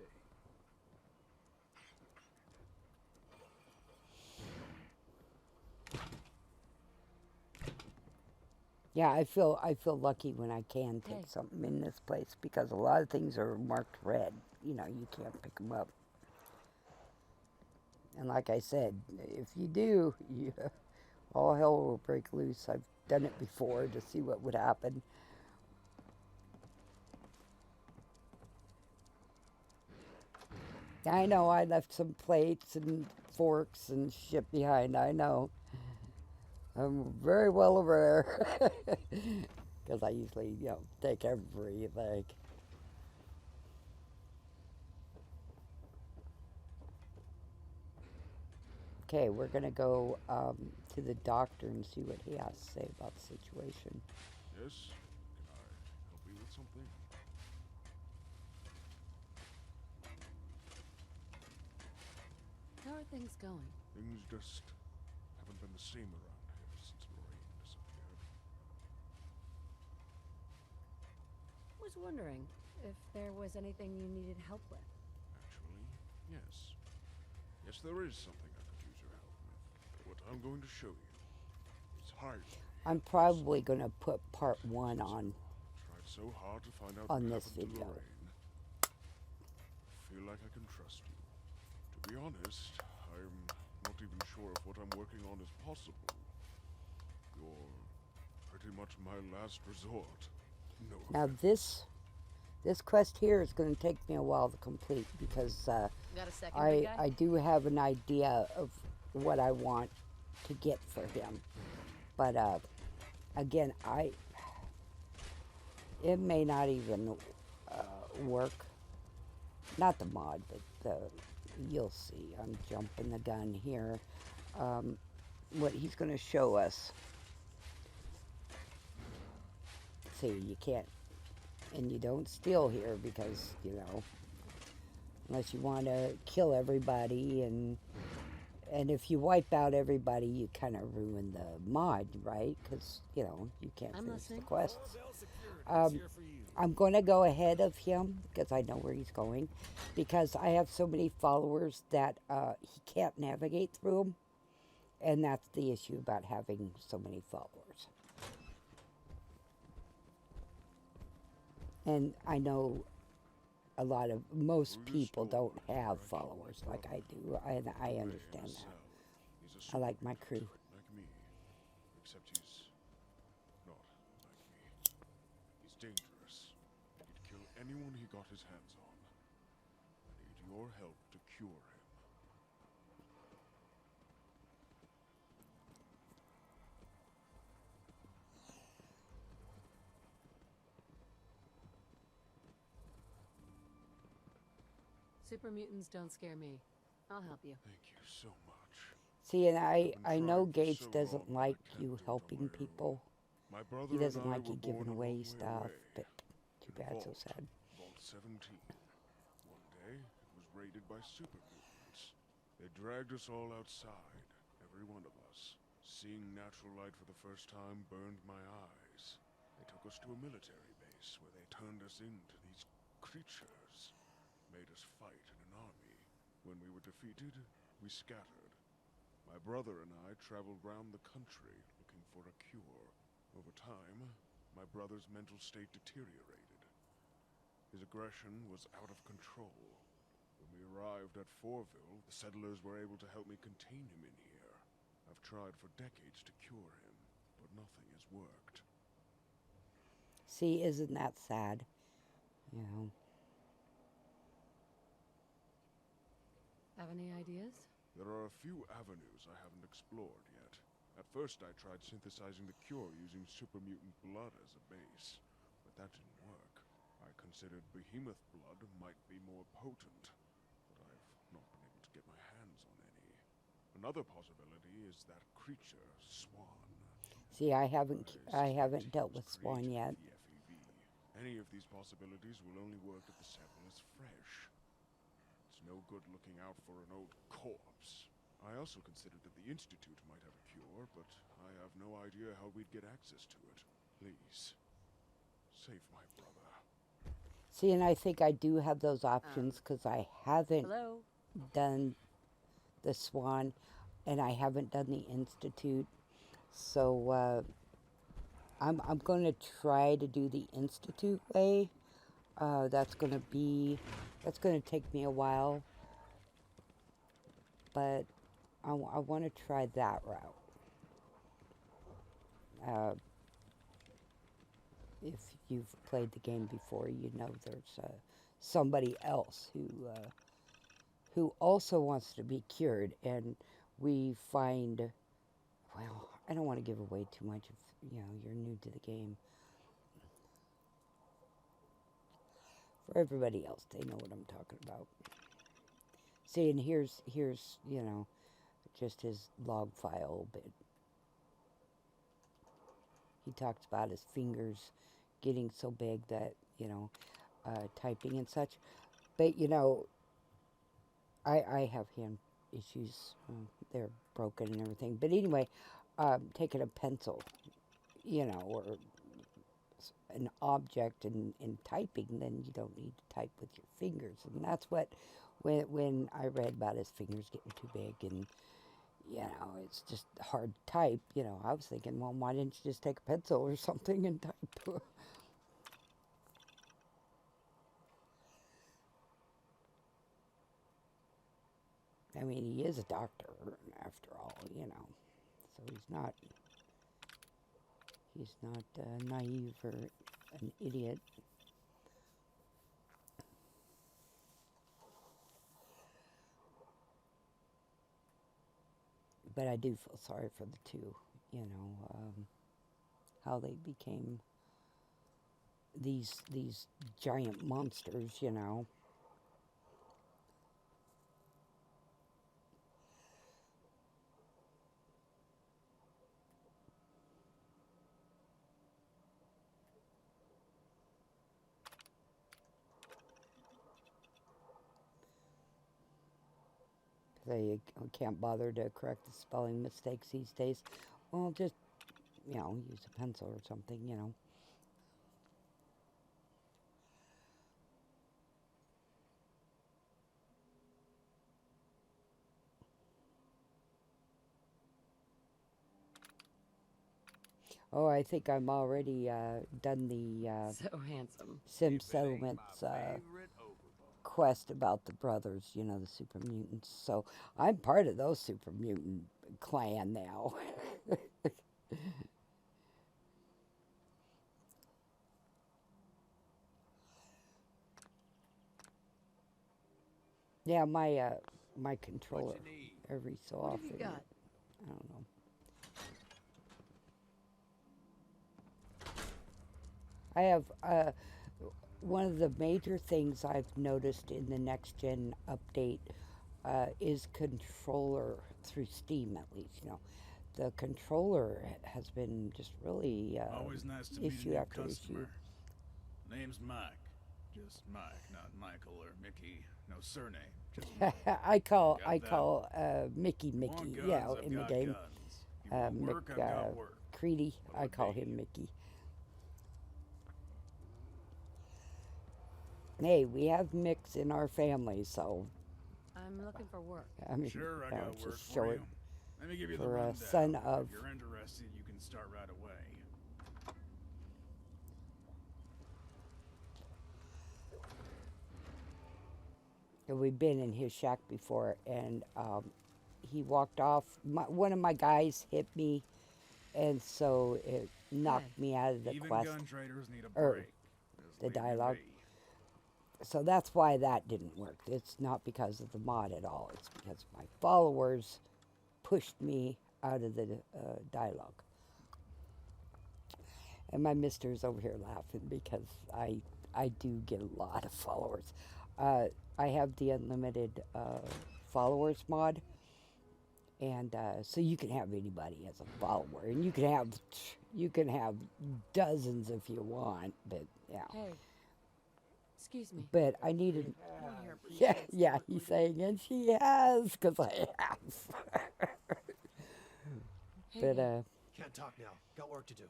yeah, I feel lucky when I can take something in this place because a lot of things are marked red. You know, you can't pick them up. And like I said, if you do, all hell will break loose. I've done it before to see what would happen. I know I left some plates and forks and shit behind. I know. I'm very well aware. Because I usually, take everything. Okay, we're going to go to the doctor and see what he has to say about the situation. Yes? Can I help you with something? How are things going? Things just haven't been the same around here since Lorraine disappeared. Was wondering if there was anything you needed help with. Actually, yes. Yes, there is something I could use your help with. What I'm going to show you is hard. I'm probably going to put part 1 on Tried so hard to find out on what this happened to video. Lorraine. I feel like I can trust you. To be honest, I'm not even sure if what I'm working on is possible. You're pretty much my last resort. No Now offense. this quest here is going to take me a while to complete because Got a second, big guy? I do have an idea of what I want to get for him. But again, it may not even work. Not the mod, but you'll see. I'm jumping the gun here. What he's going to show us. See, you can't, and you don't steal here because, unless you want to kill everybody, and if you wipe out everybody, you kind of ruin the mod, right? Because, you can't finish the quests. I'm going to go ahead of him because I know where he's going, because I have so many followers that he can't navigate through them, and that's the issue about having so many followers. And I know most people don't have followers like I do. I understand that. I like my crew. Like me. Except he's not like me. He's dangerous. He'd kill anyone he got his hands on. I need your help to cure him. Super mutants don't scare me. I'll help you. Thank you so much. See, and I I've been know trying for Gage so doesn't long, like but I can't you do it on helping my own. people. My brother He doesn't and I like you were giving born a away long way stuff, away. but too bad, so Vault, sad. Vault 17. One day, it was raided by super mutants. They dragged us all outside, every one of us. Seeing natural light for the first time burned my eyes. They took us to a military base where they turned us into these creatures. Made us fight in an army. When we were defeated, we scattered. My brother and I traveled round the country looking for a cure. Over time, my brother's mental state deteriorated. His aggression was out of control. When we arrived at Fourville, the settlers were able to help me contain him in here. I've tried for decades to cure him, but nothing has worked. See, isn't that sad? You know. Have any ideas? There are a few avenues I haven't explored yet. At first I tried synthesizing the cure using supermutant blood as a base, but that didn't work. I considered behemoth blood might be more potent, but I've not been able to get my hands on any. Another possibility is that creature, Swan. See, I haven't dealt with Swan yet. The FEV. Any of these possibilities will only work if the sample is fresh. It's no good looking out for an old corpse. I also considered that the Institute might have a cure, but I have no idea how we'd get access to it. Please, save my brother. See, and I think I do have those options because I haven't done the Swan, and I haven't done the Institute. So I'm going to try to do the Institute way. That's going to take me a while, but I want to try that route. If you've played the game before, you know there's somebody else who also wants to be cured, and we find, well, I don't want to give away too much if you're new to the game. For everybody else, they know what I'm talking about. See, and here's just his log file bit. He talks about his fingers getting so big that, typing and such. But, I have hand issues. They're broken and everything. But anyway, taking a pencil, or an object and typing, then you don't need to type with your fingers. And that's what, when I read about his fingers getting too big and, it's just hard to type, I was thinking, well, why didn't you just take a pencil or something and type? I mean, he is a doctor, after all, so he's not naive or an idiot. But I do feel sorry for the two, how they became these giant monsters, They can't bother to correct the spelling mistakes these days. Well, just, use a pencil or something, Oh, I think I'm already done the So handsome. Sim Settlements quest about the brothers, the super mutants. So I'm part of those super mutant clan now. Yeah, my controller every so What often. have you got? I don't know. I have one of the major things I've noticed in the next gen update is controller through Steam, at least. The controller has been just really always nice to meet a issue new after customer. issue. Name's Mike. Just Mike, not Michael or Mickey. No surname. Just Mike. I call Mickey You want Mickey, guns? I've in the got game. guns. You want work? I've got work. Creedy, I What call be him Mickey. Hey, we have mix in our family, so I'm looking for work. I mean, Sure, I you know, got it's work just for short you. Let me give you the for a rundown. son of. If you're interested, you can start right away. And we've been in his shack before, and he walked off. One of my guys hit me, and so it knocked me out of the Even quest gun traders need a or break. Just the leave me dialogue. be. So that's why that didn't work. It's not because of the mod at all. It's because my followers pushed me out of the dialogue. And my mister's over here laughing because I do get a lot of followers. I have the unlimited followers mod, and so you can have anybody as a follower, and you can have dozens if you want. But yeah. Hey, excuse me. But I needed. No one here Yeah, appreciates the yeah. work He's we do. saying, and she has, because I have. Hey But there. Can't talk now. Got work to do.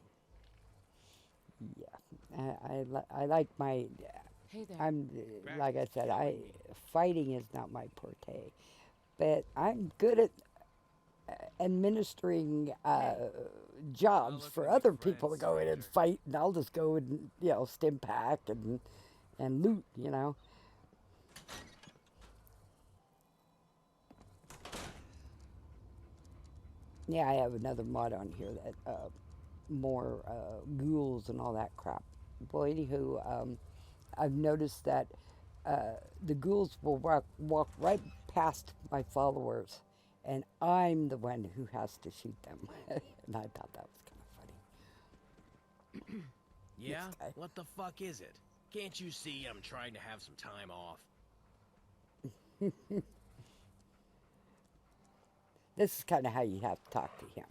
yeah, I like my. Hey there. I'm like I said, fighting is not my forte, but I'm good at administering jobs for other people to go in and fight, and I'll just go and stim pack and loot, Yeah, I have another mod on here that more ghouls and all that crap. Well, anywho, I've noticed that the ghouls will walk right past my followers, and I'm the one who has to shoot them. And I thought that was kind of funny. Yeah? What the fuck is it? Can't you see I'm trying to have some time off? This is kind of how you have to talk to him.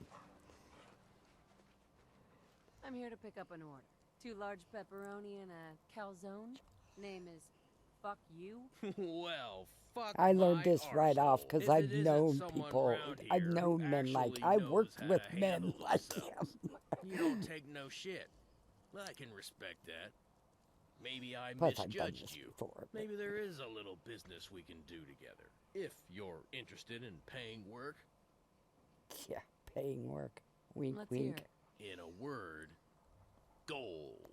I'm here to pick up an order. 2 large pepperoni and a calzone. Name is Fuck You. Well, fuck I learned my this right off arsehole. because If I've it isn't known someone people. round I've here known who men like actually I knows worked how with to men handle like themselves. him. You don't take no shit. I can respect that. Maybe I Plus, I've done misjudged this you. before, but- Maybe there is a little business we can do together. If you're interested in paying work. Yeah, paying work. Wink, Let's hear wink. it. In a word, gold.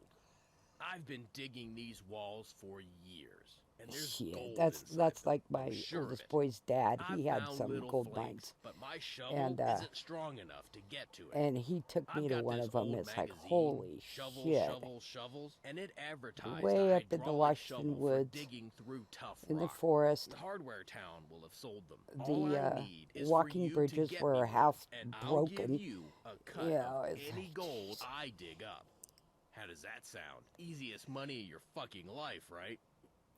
I've been digging these walls for years, and there's Shit, gold that's inside them. like I'm my sure of oldest it. boy's dad. I've He had found some little gold flakes, mines, but my shovel and isn't strong enough to get to it. and he took me I've to got one this of them. old It's like, magazine, holy Shovels, shit! Shovels, and it advertised Way a up in the hydraulic Washington shovel for woods, digging through tough in the rock. forest. Hardware Town will have sold them. All The I need is for walking you to bridges get were me one, half and I'll give broken. you a cut Yeah, of it's any like, gold I dig up. How does that sound? Easiest money of your fucking life, right?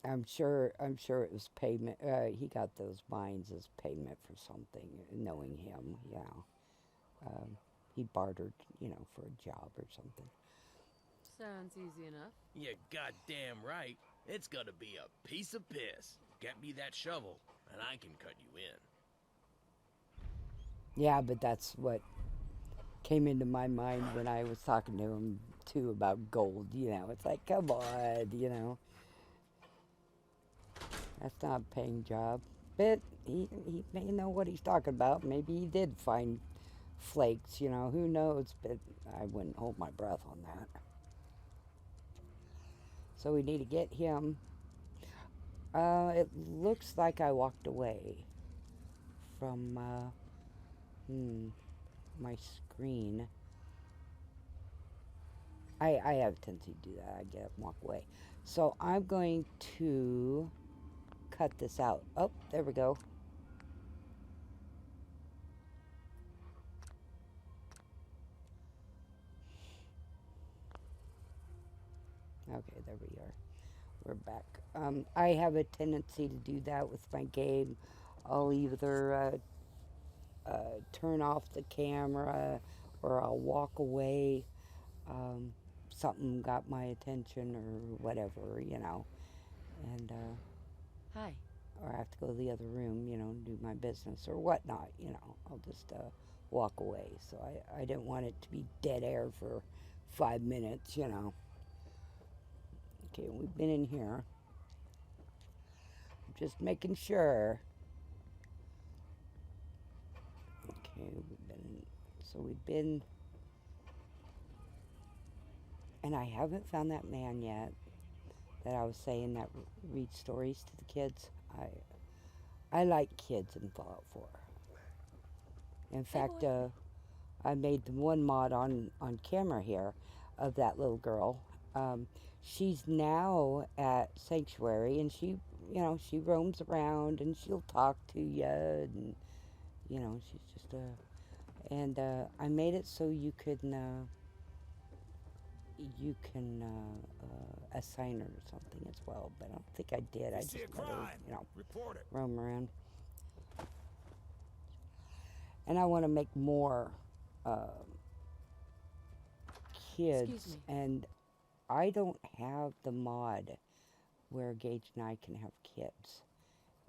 I'm sure it was payment. He got those mines as payment for something. Knowing him, he bartered, for a job or something. Sounds easy enough. You goddamn right. It's gonna be a piece of piss. Get me that shovel, and I can cut you in. Yeah, but that's what came into my mind when I was talking to him too about gold. It's like, come on, that's not a paying job. But he may know what he's talking about. Maybe he did find flakes, who knows? But I wouldn't hold my breath on that. So we need to get him. It looks like I walked away from my screen. I have a tendency to do that. I get up and walk away. So I'm going to cut this out. Oh, there we go. Okay, there we are. We're back. I have a tendency to do that with my game. I'll either turn off the camera or I'll walk away. Something got my attention or whatever, and Hi. or I have to go to the other room, and do my business or whatnot, I'll just walk away. So I didn't want it to be dead air for 5 minutes, Okay, we've been in here. just making sure. Okay, we've been, and I haven't found that man yet that I was saying that read stories to the kids. I like kids in Fallout 4. In fact, I made the one mod on camera here of that little girl. She's now at Sanctuary, and she roams around, and she'll talk to you, and she's just and I made it so you can assign her or something as well, but I don't think I did. I just let her, report it. roam around. And I want to make more kids, and I don't have the mod where Gage and I can have kids,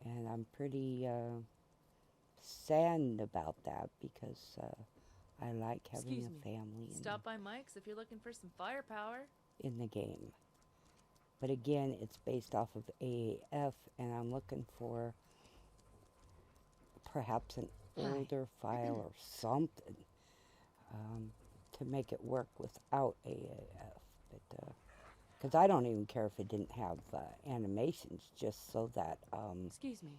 and I'm pretty sad about that because I like having a family Stop by Mike's if you're looking for some firepower. in the game. But again, it's based off of AAF, and I'm looking for perhaps an older file or something to make it work without AAF. But because I don't even care if it didn't have animations, just so that Excuse me.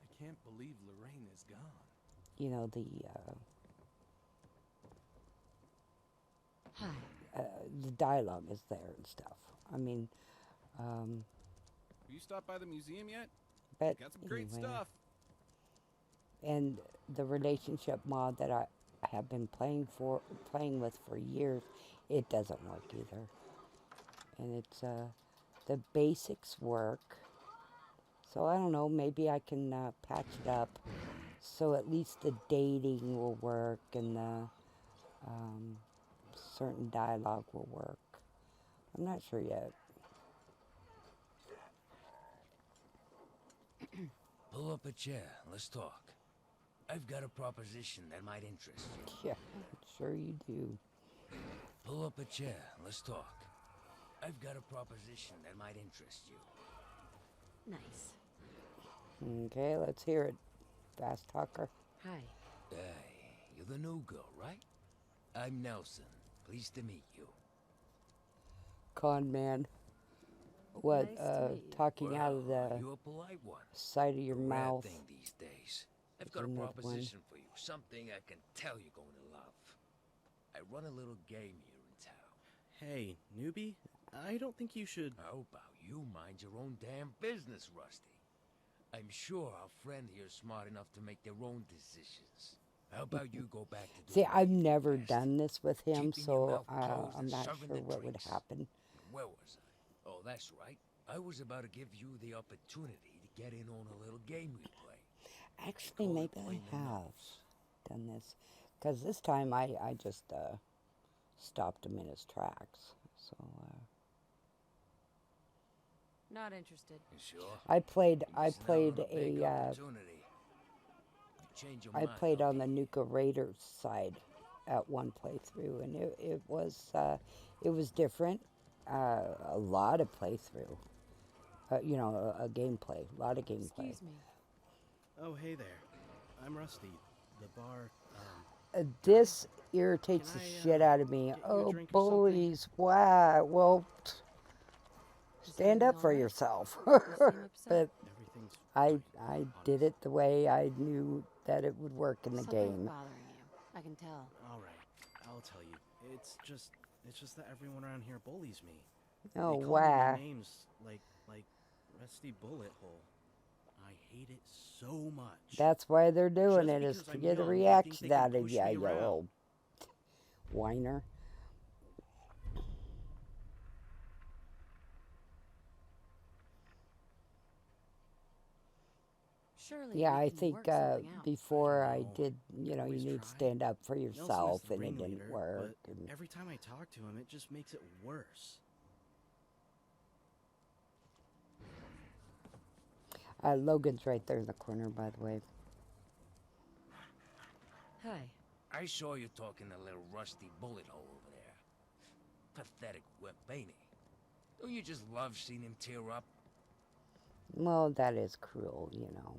I can't believe Lorraine is gone. you know the dialogue is there and stuff. I mean, Have you stopped by the museum yet? but Got some great anyway. stuff. And the relationship mod that I have been playing with for years, it doesn't work either. And it's the basics work. So I don't know, maybe I can patch it up so at least the dating will work and the certain dialogue will work. I'm not sure yet. Pull up a chair. Let's talk. I've got a proposition that might interest you. Yeah, sure you do. Pull up a chair. Let's talk. I've got a proposition that might interest you. Nice. Okay, let's hear it. Fast talker. Hi. Hey, you're the new girl, right? I'm Nelson. Pleased to meet you. Con man. What, Nice to meet you. talking out of the You're a polite one. side of your A rare mouth. thing these days. I've got a Another one. proposition for you. Something I can tell you're going to love. I run a little game here in town. Hey, newbie, I don't think you should... How about you mind your own damn business, Rusty? I'm sure our friend here's smart enough to make their own decisions. How about you go back to See, doing I've what you do never best? done this with him, Keeping your so mouth closed I'm and not serving sure the what would drinks. happen. Where was I? Oh, that's right. I was about to give you the opportunity to get in on a little game we play. Actually, maybe I have done this. Because this time I just stopped him in his tracks. So, Not interested. You sure? I played You missing out on a big a opportunity. You change your I mind, played I'll on be the Nuka Raiders side at one playthrough, and it was different. A lot of playthrough. A gameplay. A lot of gameplay. Excuse me. Oh, hey there. I'm Rusty. The bar, This irritates Can the I, shit out of me. get you a Oh, drink or something? bullies. Wow. Well, stand up for yourself. But Everything's I did it the way I knew that it would work in the Something's game. bothering you. I can tell. all right. I'll tell you. It's just that everyone around here bullies me. Oh, they call wow. me names like Rusty Bullet Hole. I hate it so much. That's why they're doing Just it, is because to I'm get a young, they think reaction they can out of push you, me you around. little whiner. Surely Yeah, we I can think work something out. before I did, you Always need to try. stand up for Nelson is yourself, the and it didn't ringleader, work. but And every time I talk to him, it just makes it worse. Logan's right there in the corner, by the way. Hi. I saw you talking to little Rusty Bullet Hole over there. Pathetic wimp, ain't he? Don't you just love seeing him tear up? Well, that is cruel, you know.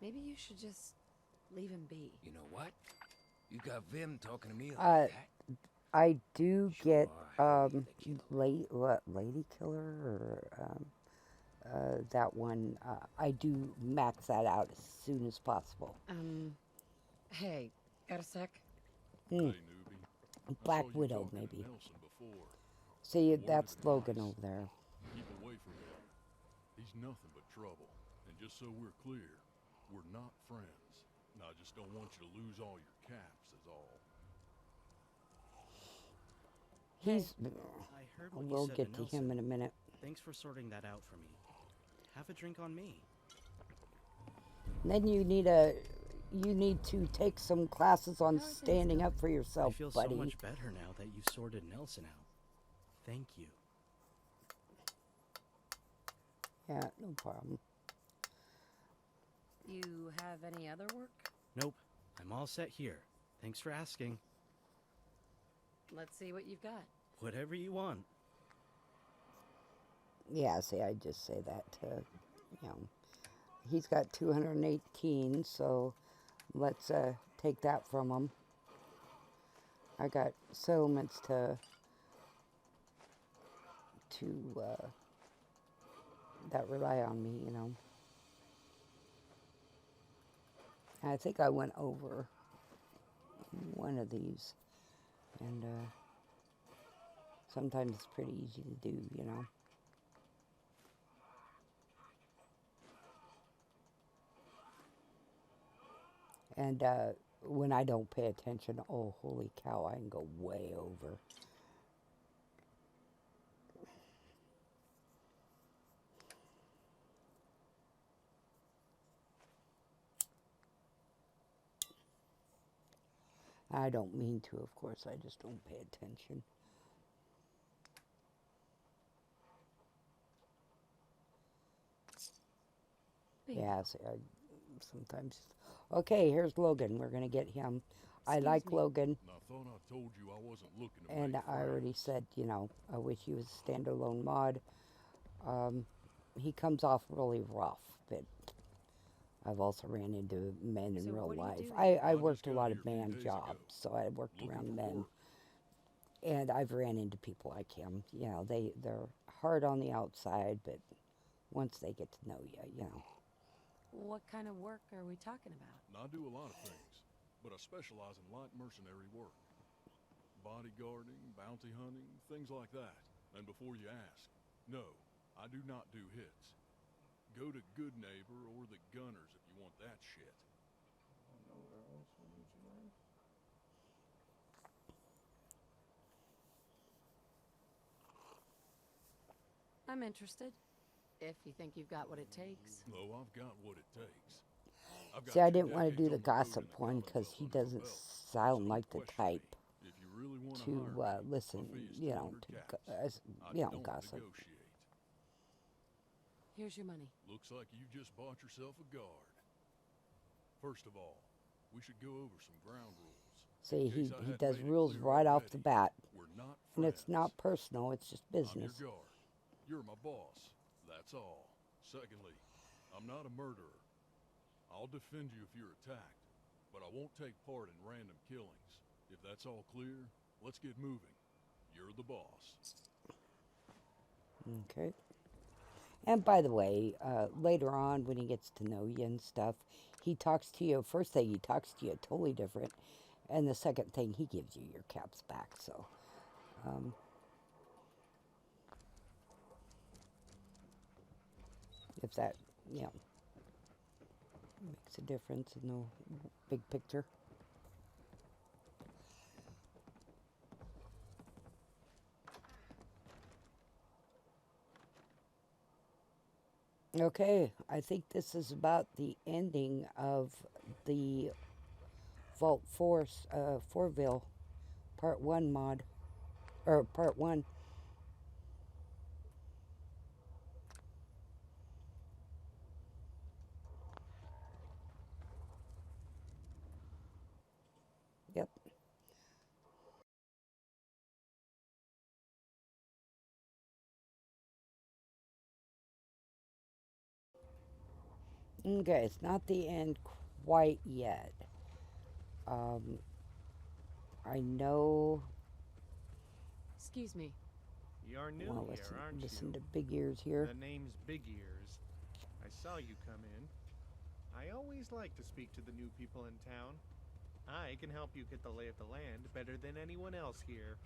Maybe you should just leave him be. You know what? You got Vim talking to me like Uh, that? I do get Lady Killer or that one. I do max that out as soon as possible. Hey, got a sec? Mm. Black Widow, maybe. See, that's Logan over there. Keep away from him. He's nothing but trouble. And just so we're clear, we're not friends. And I just don't want you to lose all your caps, is all. He's. I heard what We'll you said get to to Nelson. him in a minute. Thanks for sorting that out for me. Have a drink on me. Then you need to take some classes on standing up for yourself, I feel buddy. so much better now that you've sorted Nelson out. Thank you. Yeah, no problem. You have any other work? Nope, I'm all set here. Thanks for asking. Let's see what you've got. Whatever you want. Yeah, see, I just say that to, you know, he's got 218, so let's take that from him. I got settlements that rely on me, you know. I think I went over one of these, and sometimes it's pretty easy to do, you know. And when I don't pay attention, oh, holy cow, I can go way over. I don't mean to, of course, I just don't pay attention. Yeah, see, I sometimes... Okay, here's Logan. We're going to get him. I like Logan. I thought I told you I wasn't looking to And I already said, you know, I wish he was a standalone mod. He comes off really rough, but I've also ran into men in real life. I worked a lot of man jobs, so I worked around men. And I've ran into people like him. You know, they're hard on the outside, but once they get to know you, you know. What kind of work are we talking about? I do a lot of things, but I specialize in light mercenary work. Bodyguarding, bounty hunting, things like that. And before you ask, no, I do not do hits. Go to Good Neighbor or the Gunners if you want that shit. I'm interested. If you think you've got what it takes. Oh, I've got what it takes. See, I didn't want to do the gossip one because he doesn't sound like the type to listen, you know, to gossip. Here's your money. Looks like you just bought yourself a guard. First of all, we should go over some ground rules. See, he does rules right off the bat. And it's not personal, it's just business. I'm your guard. You're my boss. That's all. Secondly, I'm not a murderer. I'll defend you if you're attacked, but I won't take part in random killings. If that's all clear, let's get moving. You're the boss. Okay. And by the way, later on when he gets to know you and stuff, he talks to you, first thing he talks to you totally different, and the second thing he gives you your caps back, so... if that, you know, makes a difference in the big picture. Okay, I think this is about the ending of the Vault Force, Fourville, Part 1 mod, or Part 1. Yep. Okay, it's not the end quite yet. I know. Excuse me. You're new Well, here, aren't listen you? to Big Ears here. The name's Big Ears. I saw you come in. I always like to speak to the new people in town. I can help you get the lay of the land better than anyone else here.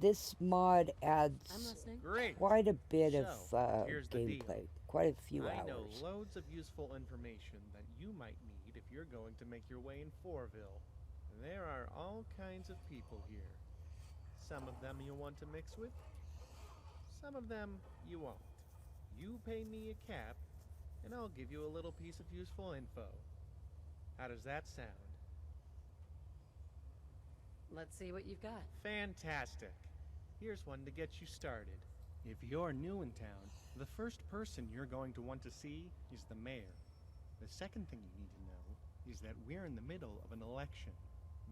This mod adds I'm listening. Great. quite a bit of So, here's the deal. gameplay, quite a few I know hours. loads of useful information that you might need if you're going to make your way in Fourville. There are all kinds of people here. Some of them you'll want to mix with. Some of them you won't. You pay me a cap, and I'll give you a little piece of useful info. How does that sound? Let's see what you've got. Fantastic. Here's one to get you started. If you're new in town, the first person you're going to want to see is the mayor. The second thing you need to know is that we're in the middle of an election.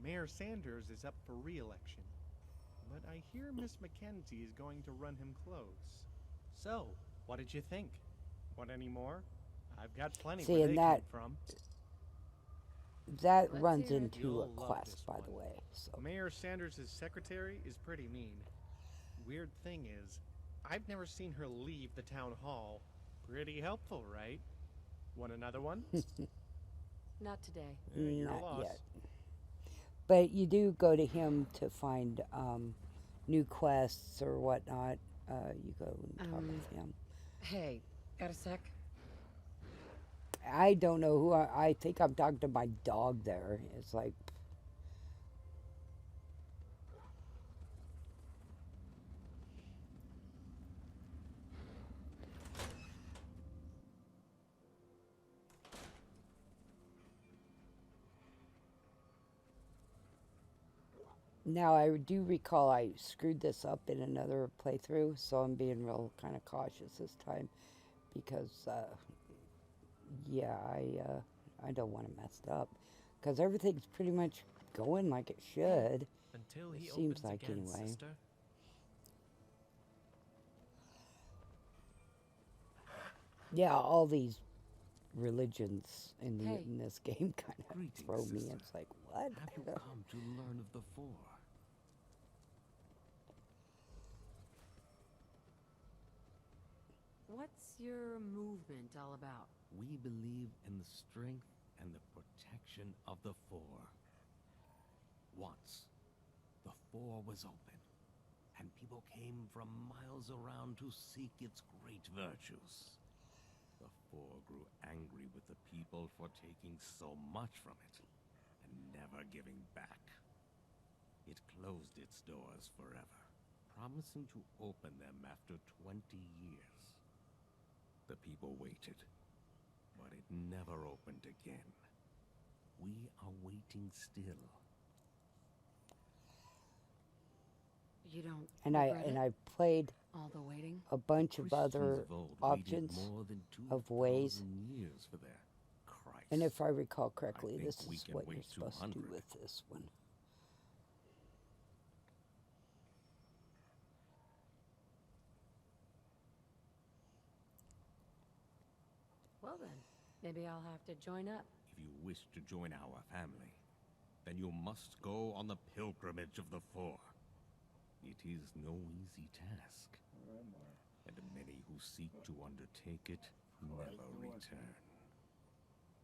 Mayor Sanders is up for re-election. But I hear Miss Mackenzie is going to run him close. So, what did you think? Want any more? I've got plenty See, where and they that came from. that Let's runs hear it. into You'll a love quest, this by one. the way. So Mayor Sanders' secretary is pretty mean. Weird thing is, I've never seen her leave the town hall. Pretty helpful, right? Want another one? Not today. Your not loss. yet. But you do go to him to find new quests or whatnot. You go and talk with him. Hey, got a sec? I don't know who I think I'm talking to my dog there. It's like, now I do recall I screwed this up in another playthrough, so I'm being real kind of cautious this time because, yeah, I don't want to mess it up because everything's pretty much going like it should. Until he It seems opens like again, anyway. sister. Yeah, all these religions in Hey. in this game kind of Greetings, throw me. sister. It's like, what? Have you come to learn of the Four? What's your movement all about? We believe in the strength and the protection of the Four. Once, the Four was open, and people came from miles around to seek its great virtues. The Four grew angry with the people for taking so much from it, and never giving back. It closed its doors forever, promising to open them after 20 years. The people waited, but it never opened again. We are waiting still. You don't And regret it? I played All the waiting? a bunch of Christians other of old options waited more than of ways. 2,000 years for their Christ. And if I recall correctly, think this we is can what wait you're supposed to do 200. with this one. Well then, maybe I'll have to join up. If you wish to join our family, then you must go on the pilgrimage of the Four. It is no easy task, and many who seek to undertake it never return.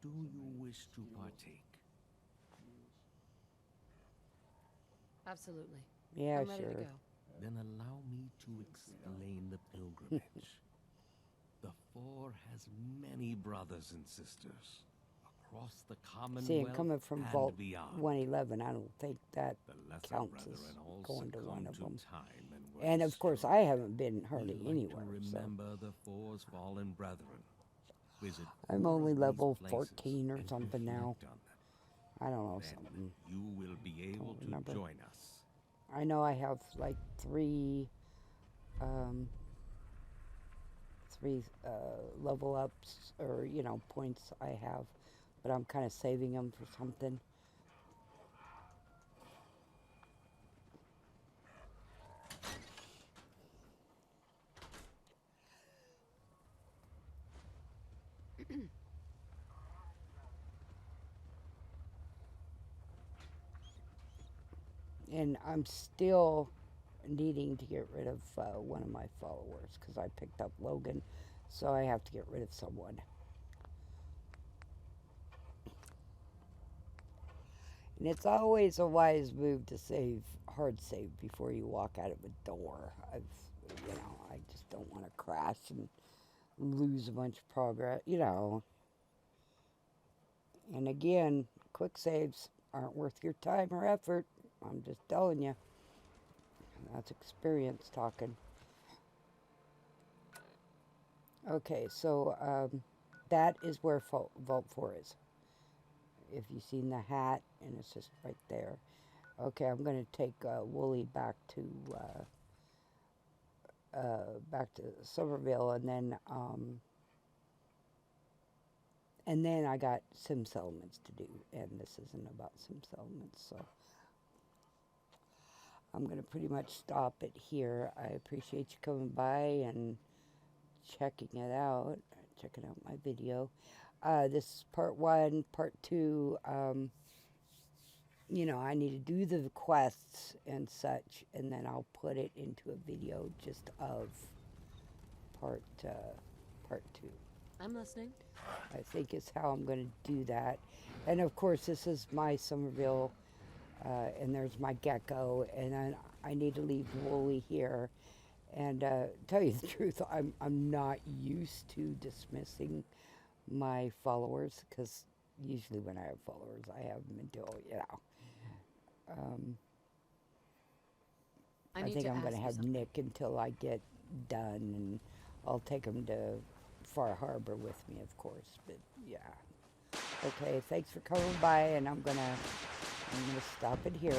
Do you wish to partake? Absolutely. Yeah, I'm ready to sure. go. Then allow me to explain the pilgrimage. The Four has many brothers and sisters across the Commonwealth See, and coming from and Vault beyond. 111, I don't think that The lesser counts as brethren all going to one succumbed of to them. time and were And of course, I haven't been We hardly like anywhere. to So remember the Four's fallen brethren. Visit I'm four only of these level places 14 or and something now. reflect on them. I don't know, Then something. you will be able to remember. join us. I know I have like three 3 level ups or, you know, points I have, but I'm kind of saving them for something. And I'm still needing to get rid of one of my followers because I picked up Logan, so I have to get rid of someone. And it's always a wise move to hard save before you walk out of a door. I just don't want to crash and lose a bunch of progress, you know. And again, quick saves aren't worth your time or effort. I'm just telling you. That's experience talking. Okay, so that is where Vault 4 is. If you've seen the hat, and it's just right there. Okay, I'm going to take Wooly back to Somerville, and then I got sim settlements to do, and this isn't about sim settlements, so I'm going to pretty much stop it here. I appreciate you coming by and checking out my video. This is part 1. Part 2, you know, I need to do the quests and such, and then I'll put it into a video just of part 2. I'm listening. I think is how I'm going to do that. And of course, this is my Somerville, and there's my gecko, and then I need to leave Wooly here. And tell you the truth, I'm not used to dismissing my followers, because usually when I have followers, I have them until, you know. I think I'm going to have Nick until I get done, and I'll take him to Far Harbor with me, of course. But yeah. Okay, thanks for coming by, and I'm gonna stop it here.